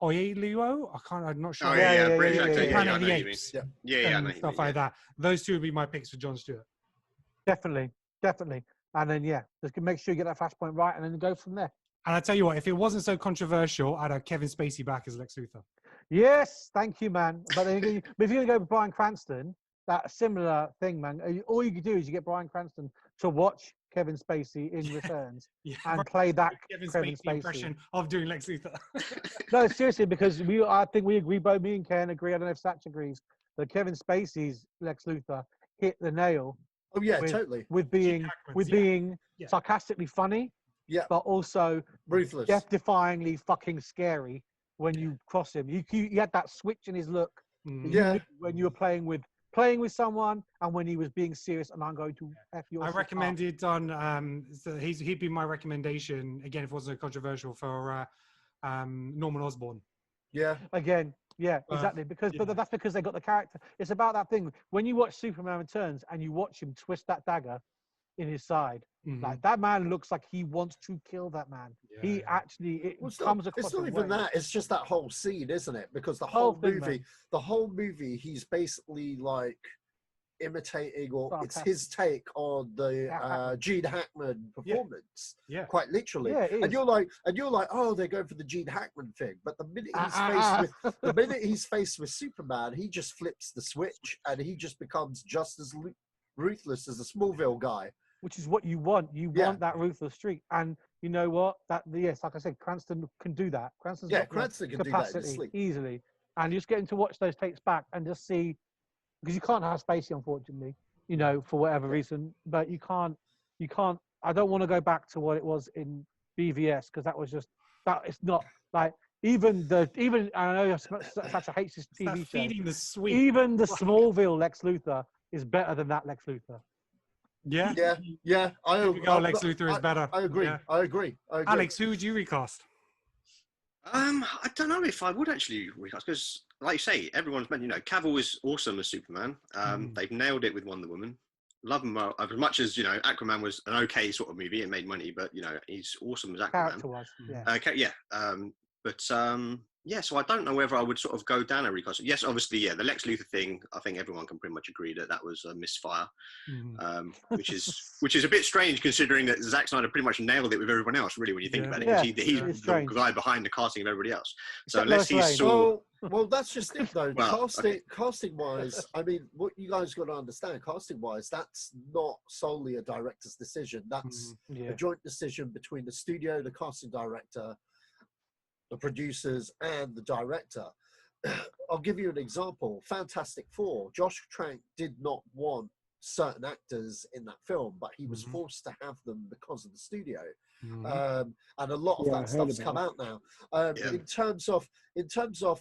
S9: Oyeluo. I'm not sure.
S13: Planet
S9: of the Apes. Stuff like that. Those two would be my picks for John Stewart.
S12: Definitely. And then, just make sure you get that Flashpoint right and then go from there.
S9: And I tell you what, if it wasn't so controversial, I'd have Kevin Spacey back as Lex Luthor.
S12: Yes, thank you, man. But then if you're going to go with Bryan Cranston, that similar thing, man. All you can do is you get Bryan Cranston to watch Kevin Spacey in Returns and play that Kevin Spacey
S9: impression of doing Lex Luthor.
S12: No, seriously, because I think we agree, both me and Ken agree, I don't know if Satch agrees, that Kevin Spacey's Lex Luthor hit the nail.
S14: Oh yeah, totally.
S12: With being sarcastically funny, but also
S14: ruthless,
S12: death-defyingly fucking scary when you cross him. You had that switch in his look. When you were playing with someone, and when he was being serious, and I'm going to F you.
S9: I recommended on so he'd be my recommendation again if it wasn't controversial for Norman Osborn.
S12: Again. Yeah, exactly. But that's because they got the character. It's about that thing. When you watch Superman Returns and you watch him twist that dagger in his side, that man looks like he wants to kill that man. He actually comes across.
S14: It's not even that. It's just that whole scene, isn't it? Because the whole movie, he's basically imitating, or it's his take on the Gene Hackman performance, quite literally. And you're like, oh, they're going for the Gene Hackman thing. But the minute he's faced with Superman, he just flips the switch and he just becomes just as ruthless as the Smallville guy.
S12: Which is what you want. You want that ruthless streak. And you know what? Like I said, Cranston can do that. Cranston can do that in his sleep easily. And you're just getting to watch those takes back and just see. Because you can't have Spacey, unfortunately, for whatever reason. But you can't. I don't want to go back to what it was in BVS because that was just that. It's not even I know Sacha hates this TV show.
S9: Feeding the sweet.
S12: Even the Smallville Lex Luthor is better than that Lex Luthor.
S9: Yeah.
S10: Lex
S9: Luthor is better.
S14: I agree.
S9: Yeah.
S14: I agree.
S9: Alex, who would you recast?
S13: I don't know if I would actually recast because, like you say, everyone's meant. Cavill is awesome as Superman. They've nailed it with Wonder Woman. Love him as much as Aquaman was an okay sort of movie. It made money, but he's awesome as Aquaman.
S12: Character-wise,
S13: So I don't know whether I would sort of go down a recast. Yes, obviously, the Lex Luthor thing. I think everyone can pretty much agree that was a misfire, which is a bit strange considering that Zack Snyder pretty much nailed it with everyone else. Really, when you think about it, he's the guy behind the casting of everybody else. So unless he saw.
S14: Well, that's just it though. Casting wise, I mean, what you guys got to understand, casting wise, that's not solely a director's decision. That's a joint decision between the studio, the casting director, the producers, and the director. I'll give you an example. Fantastic Four. Josh Trank did not want certain actors in that film, but he was forced to have them because of the studio. And a lot of that stuff's come out now. In terms of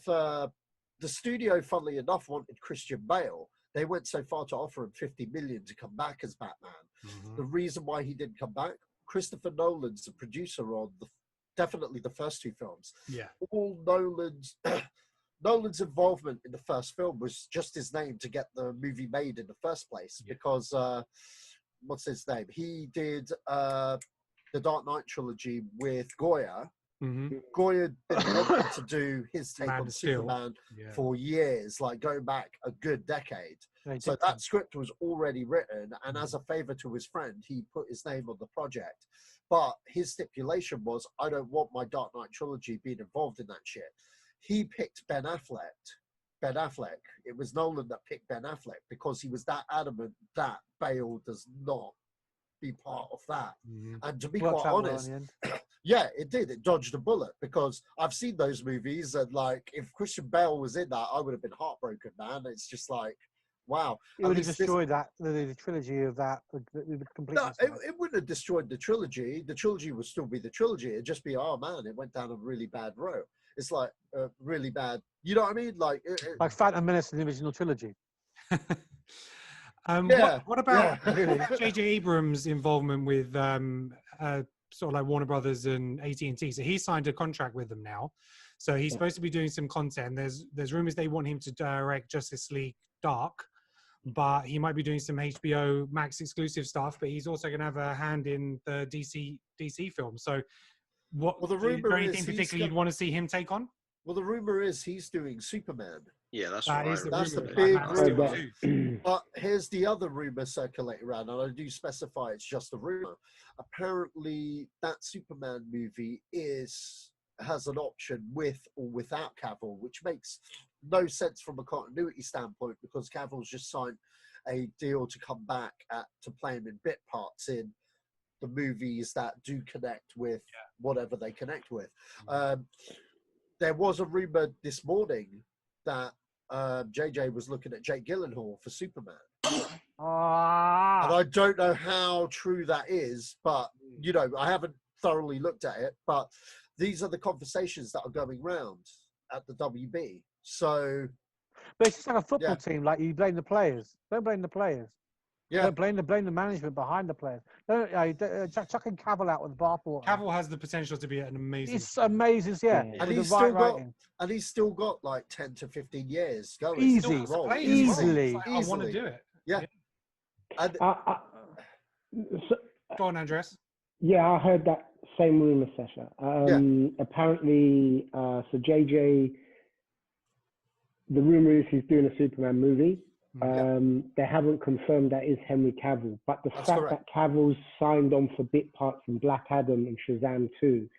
S14: the studio, funnily enough, wanted Christian Bale. They went so far to offer him 50 million to come back as Batman. The reason why he didn't come back, Christopher Nolan's the producer on definitely the first two films.
S9: Yeah.
S14: All Nolan's involvement in the first film was just his name to get the movie made in the first place, because what's his name? He did the Dark Knight trilogy with Goya. Goya had been wanting to do his take on Superman for years, like going back a good decade. So that script was already written, and as a favor to his friend, he put his name on the project. But his stipulation was, I don't want my Dark Knight trilogy being involved in that shit. He picked Ben Affleck. It was Nolan that picked Ben Affleck because he was that adamant that Bale does not be part of that. And to be quite honest, yeah, it did. It dodged a bullet, because I've seen those movies, and like, if Christian Bale was in that, I would have been heartbroken, man. It's just like, wow.
S12: It would have destroyed the trilogy of that.
S14: No, it wouldn't have destroyed the trilogy. The trilogy would still be the trilogy. It'd just be, oh man, it went down a really bad road. It's like really bad. You know what I mean? Like
S12: Phantom Menace and the original trilogy.
S9: What about J.J. Abrams' involvement with sort of like Warner Brothers and AT&T? So he signed a contract with them now. So he's supposed to be doing some content. There's rumors they want him to direct Justice League Dark, but he might be doing some HBO Max exclusive stuff. But he's also going to have a hand in the DC film. So,
S14: the rumor
S9: is there anything particularly you'd want to see him take on?
S14: Well, the rumor is he's doing Superman.
S13: Yeah, that's
S14: the big rumor. But here's the other rumor circulating around, and I do specify it's just a rumor. Apparently, that Superman movie has an option with or without Cavill, which makes no sense from a continuity standpoint, because Cavill's just signed a deal to come back to play him in bit parts in the movies that do connect with whatever they connect with. There was a rumor this morning that JJ was looking at Jake Gyllenhaal for Superman. And I don't know how true that is, but you know, I haven't thoroughly looked at it, but these are the conversations that are going round at the WB. So,
S12: but it's just like a football team. Like, you blame the players. Don't blame the players. Don't blame the management behind the players. Chucking Cavill out with the bathwater.
S9: Cavill has the potential to be an amazing.
S12: It's amazing,
S14: And he's still got like 10 to 15 years going.
S12: Easily.
S9: I want to do it.
S14: Yeah.
S9: Go on, Andres.
S11: Yeah, I heard that same rumor, Sasha. Apparently, so JJ, the rumor is he's doing a Superman movie. They haven't confirmed that is Henry Cavill, but the fact that Cavill's signed on for bit parts in Black Adam and Shazam 2,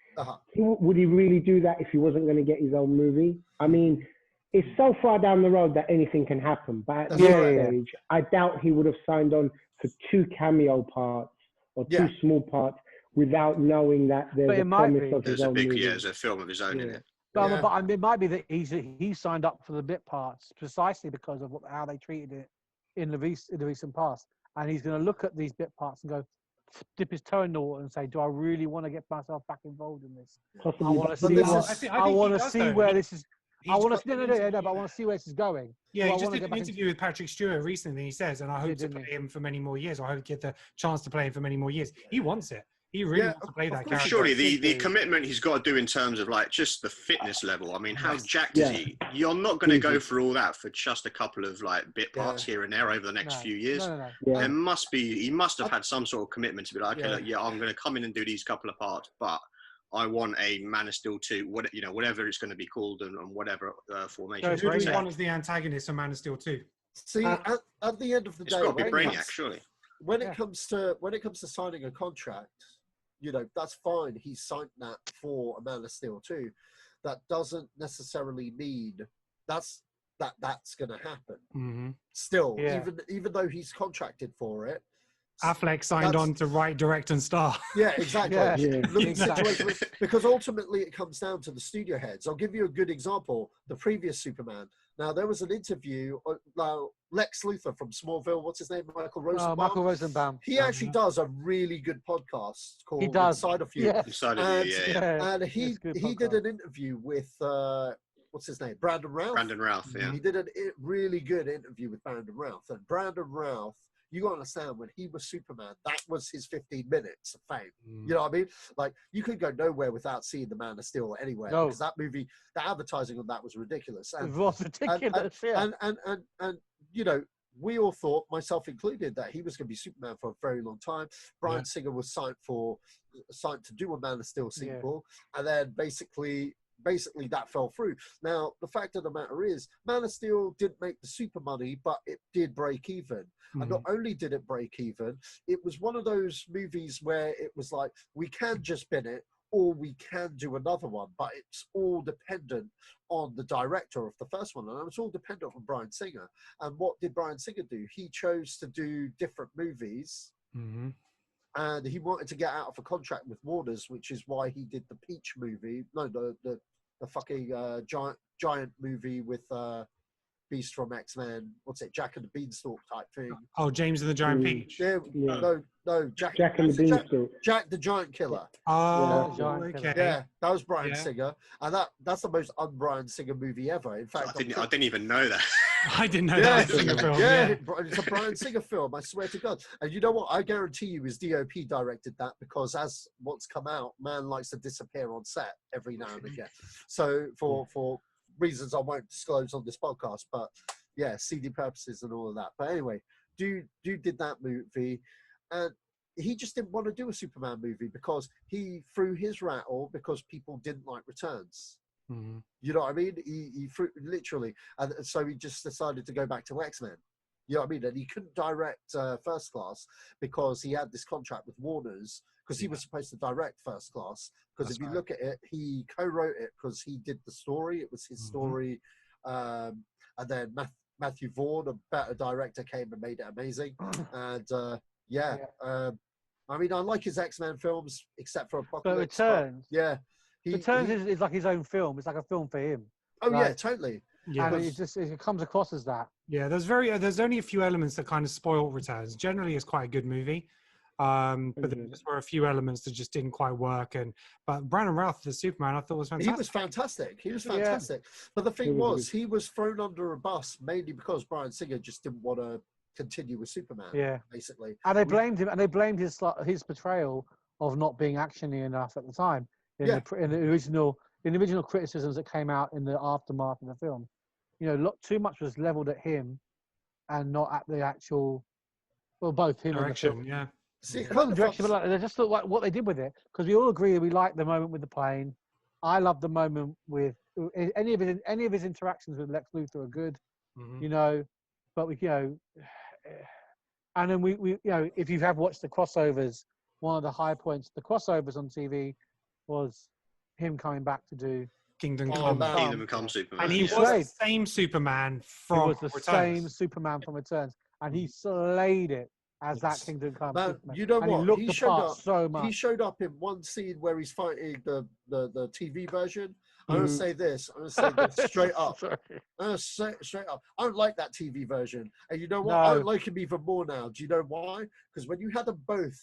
S11: would he really do that if he wasn't going to get his own movie? I mean, it's so far down the road that anything can happen, but at this stage, I doubt he would have signed on for 2 cameo parts or 2 small parts without knowing that there's a promise of his own movie.
S13: There's a film of his own in it.
S12: But it might be that he signed up for the bit parts precisely because of how they treated it in the recent past, and he's going to look at these bit parts and go, dip his toe in the water and say, "Do I really want to get myself back involved in this? I want to see where this is. I want to see where this is going."
S9: Yeah, he just did an interview with Patrick Stewart recently. He says, and I hope to play him for many more years. I hope to get the chance to play him for many more years. He wants it. He really wants to play that character.
S13: Surely the commitment he's got to do in terms of like just the fitness level. I mean, how jacked is he? You're not going to go for all that for just a couple of like bit parts here and there over the next few years. There must be. He must have had some sort of commitment to be like, okay, look, I'm going to come in and do these couple of parts, but I want a Man of Steel 2, whatever it's going to be called and whatever formation.
S9: So who do you want as the antagonist of Man of Steel 2?
S14: See, at the end of the day,
S13: it's got to be Brainiac, surely.
S14: When it comes to signing a contract, you know, that's fine. He signed that for a Man of Steel 2. That doesn't necessarily mean that's going to happen. Still, even though he's contracted for it,
S9: Affleck signed on to write, direct, and star.
S14: Yeah, exactly. Because ultimately it comes down to the studio heads. I'll give you a good example. The previous Superman, Now, there was an interview. Now, Lex Luthor from Smallville, what's his name? Michael Rosenbaum.
S12: Michael Rosenbaum.
S14: He actually does a really good podcast called Inside of You.
S12: Yeah.
S13: Inside of You, yeah.
S14: And he did an interview with, what's his name? Brandon Routh.
S13: Brandon Routh, yeah.
S14: He did a really good interview with Brandon Routh. And Brandon Routh, you got to understand, when he was Superman, that was his 15 minutes of fame. You know what I mean? Like, you could go nowhere without seeing the Man of Steel anywhere.
S12: No.
S14: Because that movie, the advertising on that was ridiculous.
S12: It was ridiculous, yeah.
S14: And you know, we all thought, myself included, that he was going to be Superman for a very long time. Bryan Singer was signed to do a Man of Steel sequel, and then basically that fell through. Now, the fact of the matter is, Man of Steel didn't make the super money, but it did break even. And not only did it break even, it was one of those movies where it was like, we can just spin it, or we can do another one, but it's all dependent on the director of the first one, and it's all dependent on Bryan Singer. And what did Bryan Singer do? He chose to do different movies, and he wanted to get out of a contract with Warner's, which is why he did the Peach movie. No, the fucking giant movie with Beast from X-Men. What's it? Jack and the Beanstalk type thing.
S9: Oh, James and the Giant Peach.
S14: Yeah, no, Jack
S11: and the Beanstalk.
S14: Jack the Giant Killer.
S9: Oh,
S12: Yeah.
S9: okay.
S14: Yeah, that was Bryan Singer, and that's the most un-Bryan Singer movie ever. In fact,
S13: I didn't even know that.
S9: I didn't know that was a Singer film.
S14: Yeah, it's a Bryan Singer film, I swear to God. And you know what? I guarantee you his DOP directed that, because as what's come out, man likes to disappear on set every now and again. So for reasons I won't disclose on this podcast, but yeah, CD purposes and all of that. But anyway, dude did that movie, and he just didn't want to do a Superman movie because he threw his rattle because people didn't like Returns. You know what I mean? He threw, literally, and so he just decided to go back to X-Men. You know what I mean? And he couldn't direct First Class because he had this contract with Warner's, because he was supposed to direct First Class. Because if you look at it, he co-wrote it because he did the story. It was his story. And then Matthew Vaughn, a better director, came and made it amazing. And I mean, I like his X-Men films, except for Apocalypse.
S12: But Returns.
S14: Yeah.
S12: Returns is like his own film. It's like a film for him.
S14: Oh, yeah, totally.
S9: Yeah,
S12: and it comes across as that.
S9: Yeah, there's only a few elements that kind of spoil Returns. Generally, it's quite a good movie, but there just were a few elements that just didn't quite work. But Brandon Routh, the Superman, I thought was fantastic.
S14: He was fantastic. But the thing was, he was thrown under a bus mainly because Bryan Singer just didn't want to continue with Superman.
S12: Yeah,
S14: basically.
S12: And they blamed him, and they blamed his portrayal of not being actiony enough at the time in the original criticisms that came out in the aftermath of the film. You know, too much was leveled at him, and not at the actual, well, both him
S9: direction.
S12: and the film.
S9: Yeah.
S14: See,
S12: not the direction, but like, they just look like what they did with it, because we all agree we like the moment with the plane. I love the moment with any of his interactions with Lex Luthor are good, you know, but and then we you know, if you have watched the crossovers, one of the high points, the crossovers on TV, was him coming back to do
S9: Kingdom Come
S13: Superman.
S9: And he was the same Superman from
S12: Returns. Same Superman from Returns, and he slayed it as that Kingdom Come.
S14: Man,
S12: Superman.
S14: you know
S12: and
S14: what?
S12: He looked
S14: He
S12: the
S14: showed
S12: part
S14: up
S12: so much.
S14: He showed up in one scene where he's fighting the TV version. I'm gonna say this. I'm gonna say this straight up. I'm gonna say it straight up. I don't like that TV version, and you know what? I don't like him even more now. Do you know why? Because when you had them both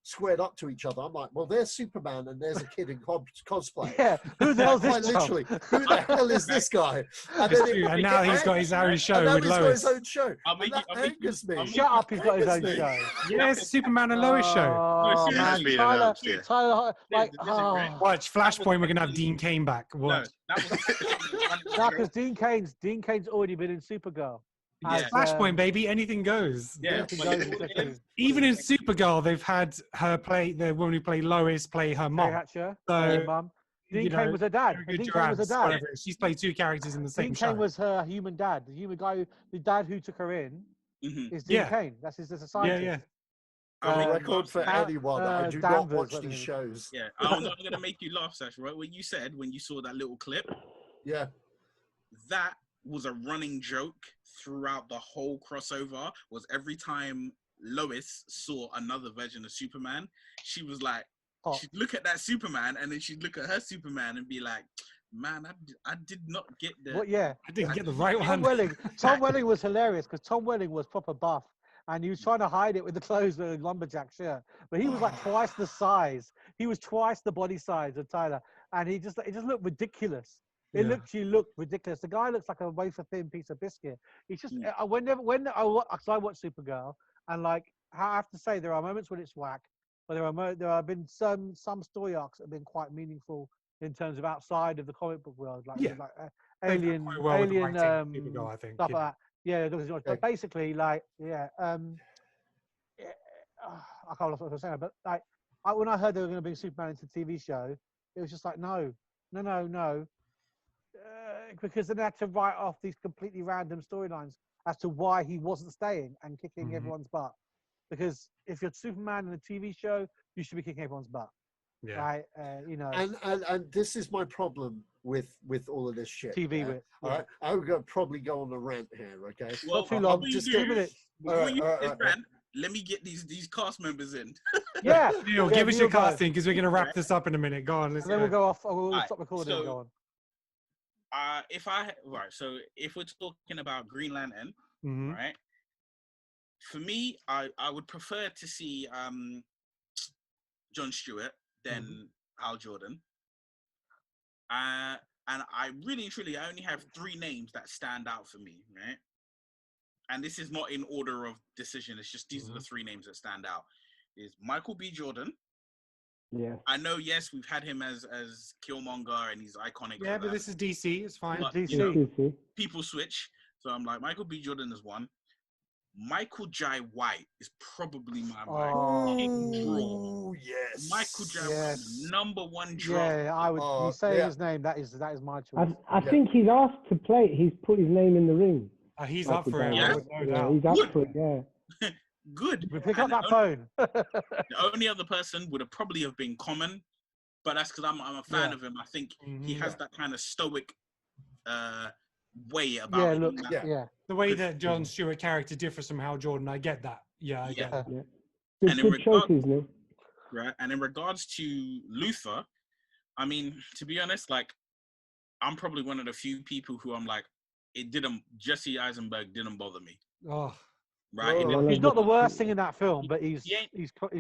S14: squared up to each other, I'm like, well, there's Superman and there's a kid in cosplay.
S12: Yeah, who the hell is this?
S14: Literally, who the hell is this guy?
S9: And now he's got his own show with Lois.
S14: Got his own show. That angers me.
S12: Shut up! He's got his own show.
S9: Yes, Superman and Lois show.
S12: Oh, man, Tyler, like,
S9: watch Flashpoint. We're gonna have Dean Cain back. Watch.
S12: No, because Dean Cain's already been in Supergirl.
S9: Flashpoint, baby, anything goes.
S10: Yeah.
S9: Even in Supergirl, they've had her play the woman who played Lois play her mom.
S12: Mum. Dean Cain was her dad.
S9: Dean Cain was her dad. She's played two characters in the same show.
S12: Dean Cain was her human dad. The human guy, the dad who took her in, is Dean Cain. That's his scientist.
S9: Yeah.
S14: On record for anyone, I do not watch these shows.
S10: Yeah, I'm going to make you laugh, Sash, right? When you saw that little clip, that was a running joke throughout the whole crossover. Was every time Lois saw another version of Superman, she was like, she'd look at that Superman and then she'd look at her Superman and be like, man, I did not get the.
S12: What? Yeah,
S9: I didn't get the right one.
S12: Tom Welling was hilarious because Tom Welling was proper buff, and he was trying to hide it with the clothes with a lumberjack shirt. But he was like twice the size. He was twice the body size of Tyler, and it just looked ridiculous. It looked ridiculous. The guy looks like a wafer thin piece of biscuit. It's just when I watch Supergirl, and like I have to say there are moments when it's whack, but there have been some story arcs that have been quite meaningful in terms of outside of the comic book world, like Alien,
S9: Supergirl, I think.
S12: Stuff like that. Yeah, but basically, like, I can't remember what I was saying, but like, when I heard they were going to bring Superman into the TV show, it was just like, no, because then they had to write off these completely random storylines as to why he wasn't staying and kicking everyone's butt. Because if you're Superman in a TV show, you should be kicking everyone's butt.
S9: Yeah.
S12: Right.
S14: And this is my problem with all of this shit.
S12: TV with.
S14: All right. I'm going to probably go on a rant here. Okay.
S10: Well,
S12: not too long. Just 2 minutes.
S10: Let me get these cast members in.
S12: Yeah.
S9: Neil, give us your casting because we're going to wrap this up in a minute. Go on. Let's
S12: then we'll go off. We'll
S10: right,
S12: stop recording and go on.
S10: If we're talking about Green Lantern, right? For me, I would prefer to see John Stewart than Hal Jordan. And I really and truly, I only have 3 names that stand out for me, right? And this is not in order of decision. It's just these are the 3 names that stand out. Is Michael B. Jordan.
S11: Yeah.
S10: I know, yes, we've had him as Killmonger and he's iconic.
S9: Yeah, but this is DC. It's fine.
S10: But,
S12: DC.
S10: you know, people switch. So I'm like, Michael B. Jordan is one. Michael Jai White is probably my draw.
S14: Yes.
S10: Michael Jai White, #1 draw.
S12: Yeah, I would. You say his name. That is my choice.
S11: I think he's asked to play it. He's put his name in the ring.
S9: He's up for it.
S10: Yeah.
S9: No doubt.
S11: He's up for it. Yeah.
S10: Good.
S12: We pick up that phone.
S10: The only other person would have probably have been Common, but that's because I'm a fan of him. I think he has that kind of stoic way about him.
S9: The way that John Stewart character differs from Hal Jordan, I get that. Yeah, I get that.
S11: Yeah.
S10: And
S11: good choices, Neil.
S10: Right. And in regards to Luthor, I mean, to be honest, like, I'm probably one of the few people who I'm like, Jesse Eisenberg didn't bother me.
S9: Oh.
S10: Right.
S12: He's not the worst thing in that film, but he's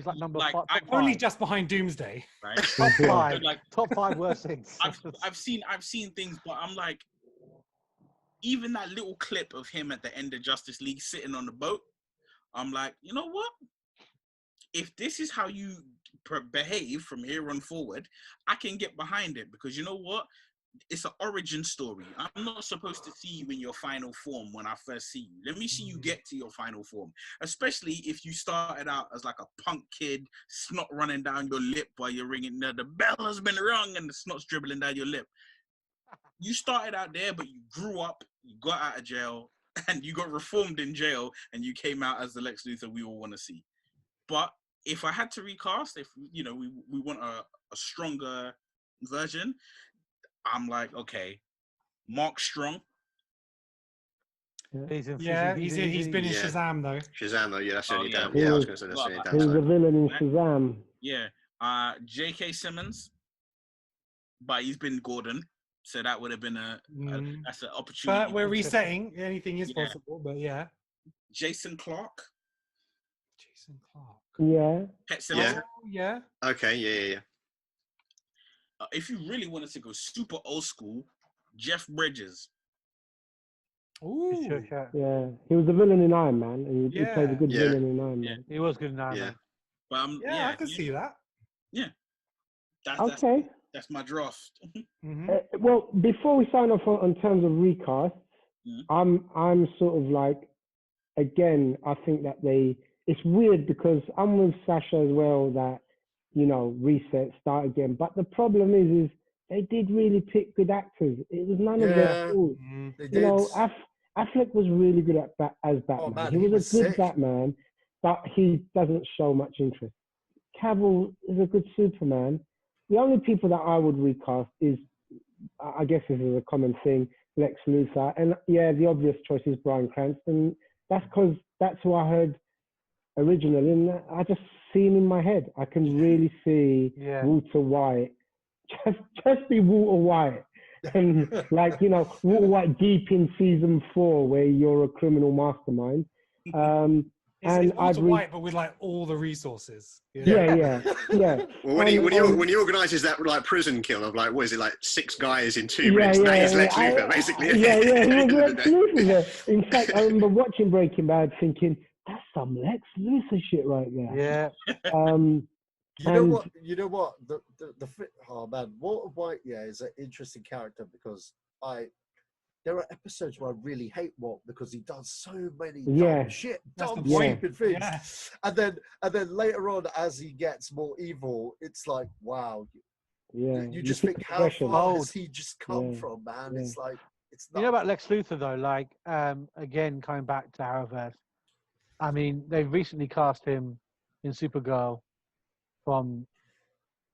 S12: like number 5.
S9: Only just behind Doomsday.
S10: Right.
S12: Top 5.
S10: Like,
S12: top 5 worst things.
S10: I've seen things, but I'm like, even that little clip of him at the end of Justice League sitting on the boat, I'm like, you know what? If this is how you behave from here on forward, I can get behind it because you know what? It's an origin story. I'm not supposed to see you in your final form when I first see you. Let me see you get to your final form, especially if you started out as like a punk kid, snot running down your lip while you're ringing the bell has been rung and the snot's dribbling down your lip. You started out there, but you grew up, you got out of jail, and you got reformed in jail, and you came out as the Lex Luthor we all want to see. But if I had to recast, if we want a stronger version, I'm like, okay, Mark Strong.
S9: He's been in Shazam though.
S13: Shazam though, yeah, that's the only damn.
S11: He
S13: Yeah, I
S11: was-
S13: was going to say that's the only damn.
S11: He was a
S13: side.
S11: villain in Shazam.
S10: Yeah. J.K. Simmons, but he's been Gordon, so that would have been that's an opportunity.
S9: But we're resetting. Anything is possible, but yeah.
S10: Jason Clarke.
S11: Yeah.
S10: Pet Sematary.
S9: Yeah.
S13: Okay, yeah.
S10: If you really wanted to go super old school, Jeff Bridges.
S9: Ooh.
S11: Yeah. He was a villain in Iron Man, and he played a good villain in Iron Man.
S12: He was good in Iron Man.
S10: But
S9: I can see that.
S10: Yeah.
S11: Okay.
S10: That's my draft.
S11: Well, before we sign off on terms of recasts, I'm sort of like, again, I think that it's weird because I'm with Sasha as well that, reset, start again. But the problem is they did really pick good actors. It was none of their fault.
S14: They did.
S11: Affleck was really good as Batman.
S14: Oh, man,
S11: he was a good
S14: sick.
S11: Batman, but he doesn't show much interest. Cavill is a good Superman. The only people that I would recast is, I guess this is a common thing, Lex Luthor. And yeah, the obvious choice is Bryan Cranston. That's because that's who I heard originally. And I just see him in my head. I can really see Walter White. Just be Walter White And like, you know, like deep in season 4 where you're a criminal mastermind.
S9: It's Walter White, but with like all the resources.
S11: Yeah.
S13: Well, when he organises that like prison kill of like, what is it, like 6 guys in 2 minutes? That is Lex Luthor, basically.
S11: He was Lex Luthor there. In fact, I remember watching Breaking Bad, thinking that's some Lex Luthor shit right there.
S12: Yeah.
S14: You know what? Oh man, Walter White, is an interesting character because there are episodes where I really hate Walt because he does so many dumb stupid things. Yeah. And then later on, as he gets more evil, it's like, wow.
S11: Yeah.
S14: You just think, how far has he just come from, man?
S11: Yeah.
S14: It's like, it's
S12: You know about Lex Luthor though, like again coming back to Arrowverse. I mean, they've recently cast him in Supergirl from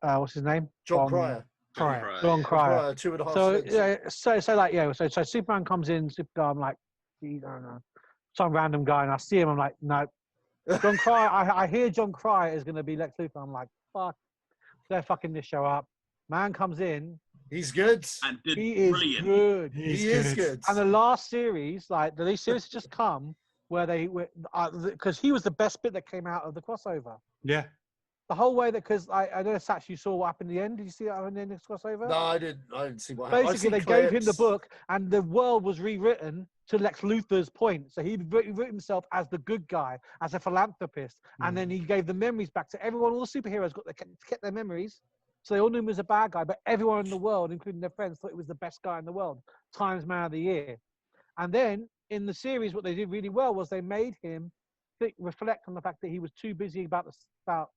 S12: what's his name?
S14: John Cryer.
S12: John Cryer.
S14: 2.5
S12: So so Superman comes in, Supergirl, I'm like, geez, I don't know, some random guy, and I see him, I'm like, no. John Cryer, I hear John Cryer is going to be Lex Luthor. I'm like, fuck, they're fucking this show up. Man comes in.
S14: He's good.
S10: And
S12: he is
S10: brilliant.
S12: good.
S14: He is good.
S12: And the last series, like these series just come where because he was the best bit that came out of the crossover.
S9: Yeah.
S12: The whole way that, because I don't know if Satch, you saw what happened in the end. Did you see that in the end of this crossover?
S14: No, I didn't see what happened.
S12: Basically, they gave him the book, and the world was rewritten to Lex Luthor's point. So he wrote himself as the good guy, as a philanthropist, and then he gave the memories back to everyone. All the superheroes kept their memories, so they all knew him as a bad guy. But everyone in the world, including their friends, thought he was the best guy in the world, Times Man of the Year. And then in the series, what they did really well was they made him reflect on the fact that he was too busy about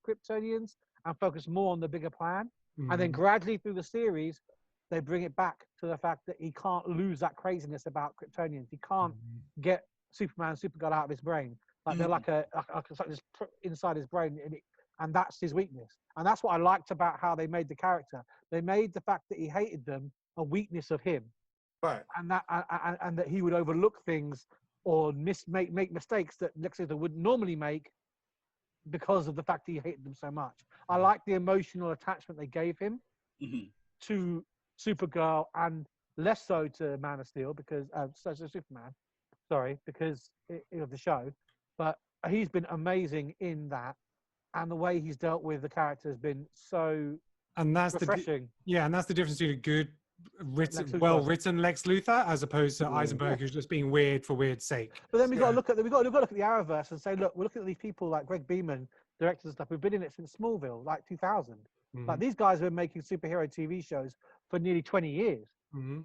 S12: Kryptonians and focus more on the bigger plan. And then gradually through the series, they bring it back to the fact that he can't lose that craziness about Kryptonians. He can't get Superman, Supergirl out of his brain. Like they're like just inside his brain, and that's his weakness. And that's what I liked about how they made the character. They made the fact that he hated them a weakness of him,
S14: right?
S12: And that he would overlook things or make mistakes that Lex Luthor would normally make because of the fact that he hated them so much. I like the emotional attachment they gave him to Supergirl, and less so to Man of Steel because Superman, because of the show. But he's been amazing in that, and the way he's dealt with the character has been so refreshing.
S9: And that's the difference between a good well-written Lex Luthor as opposed to Eisenberg, who's just being weird for weird's sake.
S12: But then we've got to look at the Arrowverse and say, look, we're looking at these people like Greg Beeman, directors and stuff, who've been in it since Smallville, like 2000. Like these guys have been making superhero TV shows for nearly 20 years.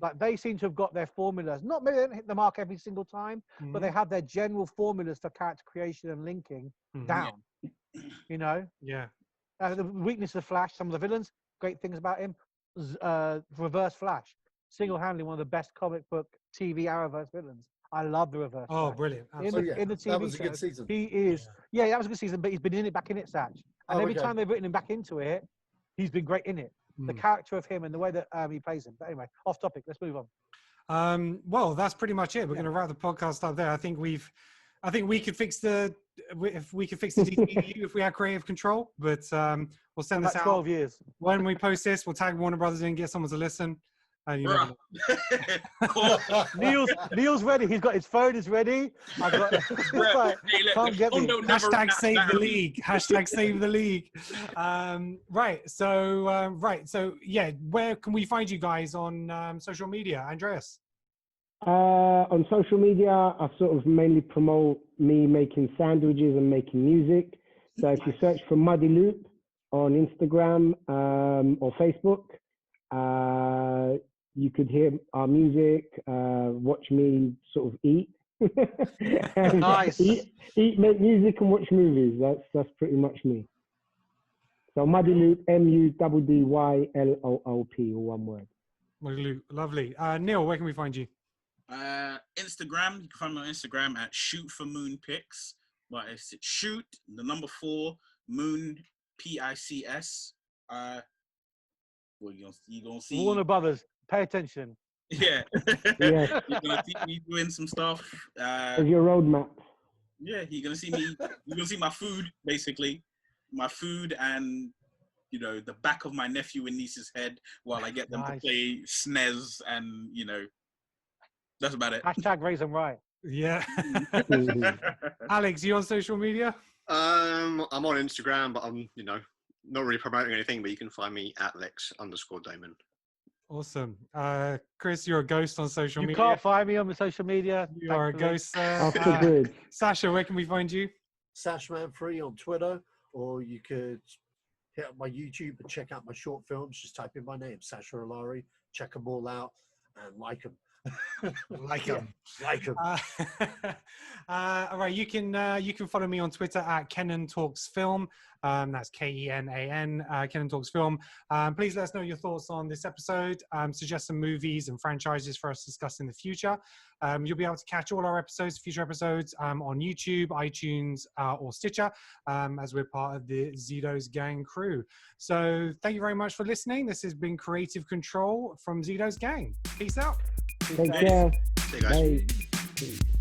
S12: Like they seem to have got their formulas. Not maybe they don't hit the mark every single time, but they have their general formulas for character creation and linking down. You know?
S9: Yeah.
S12: The weakness of Flash, some of the villains, great things about him. Reverse Flash, single-handedly one of the best comic book TV Arrowverse villains. I love the Reverse Flash.
S9: Brilliant.
S12: In the TV
S14: that was a
S12: show,
S14: good season.
S12: He is, that was a good season, but he's been in it back in it, Satch. And every time they've written him back into it, he's been great in it. The character of him and the way that he plays him. But anyway, off topic, let's move on.
S9: Well, that's pretty much it. We're going to wrap the podcast up there. I think we could fix the DCU if we had creative control, but we'll send this out
S12: 12 years.
S9: When we post this, we'll tag Warner Brothers in, get someone to listen. And
S12: Neil's ready. He's got his phone is ready. Can't get me.
S9: Hashtag save the league. Hashtag save the league. So yeah, where can we find you guys on social media, Andreas?
S11: On social media, I sort of mainly promote me making sandwiches and making music. So if you search for Muddy Loop on Instagram or Facebook, you could hear our music, watch me sort of eat.
S12: Nice.
S11: Eat, make music and watch movies. That's pretty much me. So Muddy Loop, MUDDYLOOP, all one word.
S9: Muddy Loop, lovely. Neil, where can we find you?
S10: Instagram. You can find me on Instagram at Shoot for Moon Pics. But it's shoot the number 4 moon PICS. Well, you gonna see
S12: Warner Brothers. Pay attention.
S10: Yeah.
S11: Yeah.
S10: You're gonna see me doing some stuff.
S11: With your roadmap.
S10: Yeah, you're gonna see me. You're gonna see my food, basically, my food and you know, the back of my nephew and niece's head while I get them to play SNES, and you know, that's about it.
S12: Hashtag raise them right.
S9: Yeah. Alex, you on social media?
S13: I'm on Instagram, but I'm, you know, not really promoting anything, but you can find me at Lex_Damon.
S9: Awesome. Chris, you're a ghost on social media.
S12: You can't find me on the social media.
S9: You are a ghost. Sasha, where can we find you?
S14: Sashman3 on Twitter, or you could hit up my YouTube and check out my short films. Just type in my name, Sasha Alari. Check them all out and like them.
S9: Like them.
S14: Like them.
S9: All right, you can follow me on Twitter at Kenan Talks Film. That's Kenan, Kenan Talks Film. Please let us know your thoughts on this episode. Suggest some movies and franchises for us to discuss in the future. You'll be able to catch all our future episodes on YouTube, iTunes, or Stitcher, as we're part of the Zedos Gang crew. So thank you very much for listening. This has been Creative Control from Zedos Gang. Peace out.
S11: Take care.
S13: See you guys.
S11: Bye.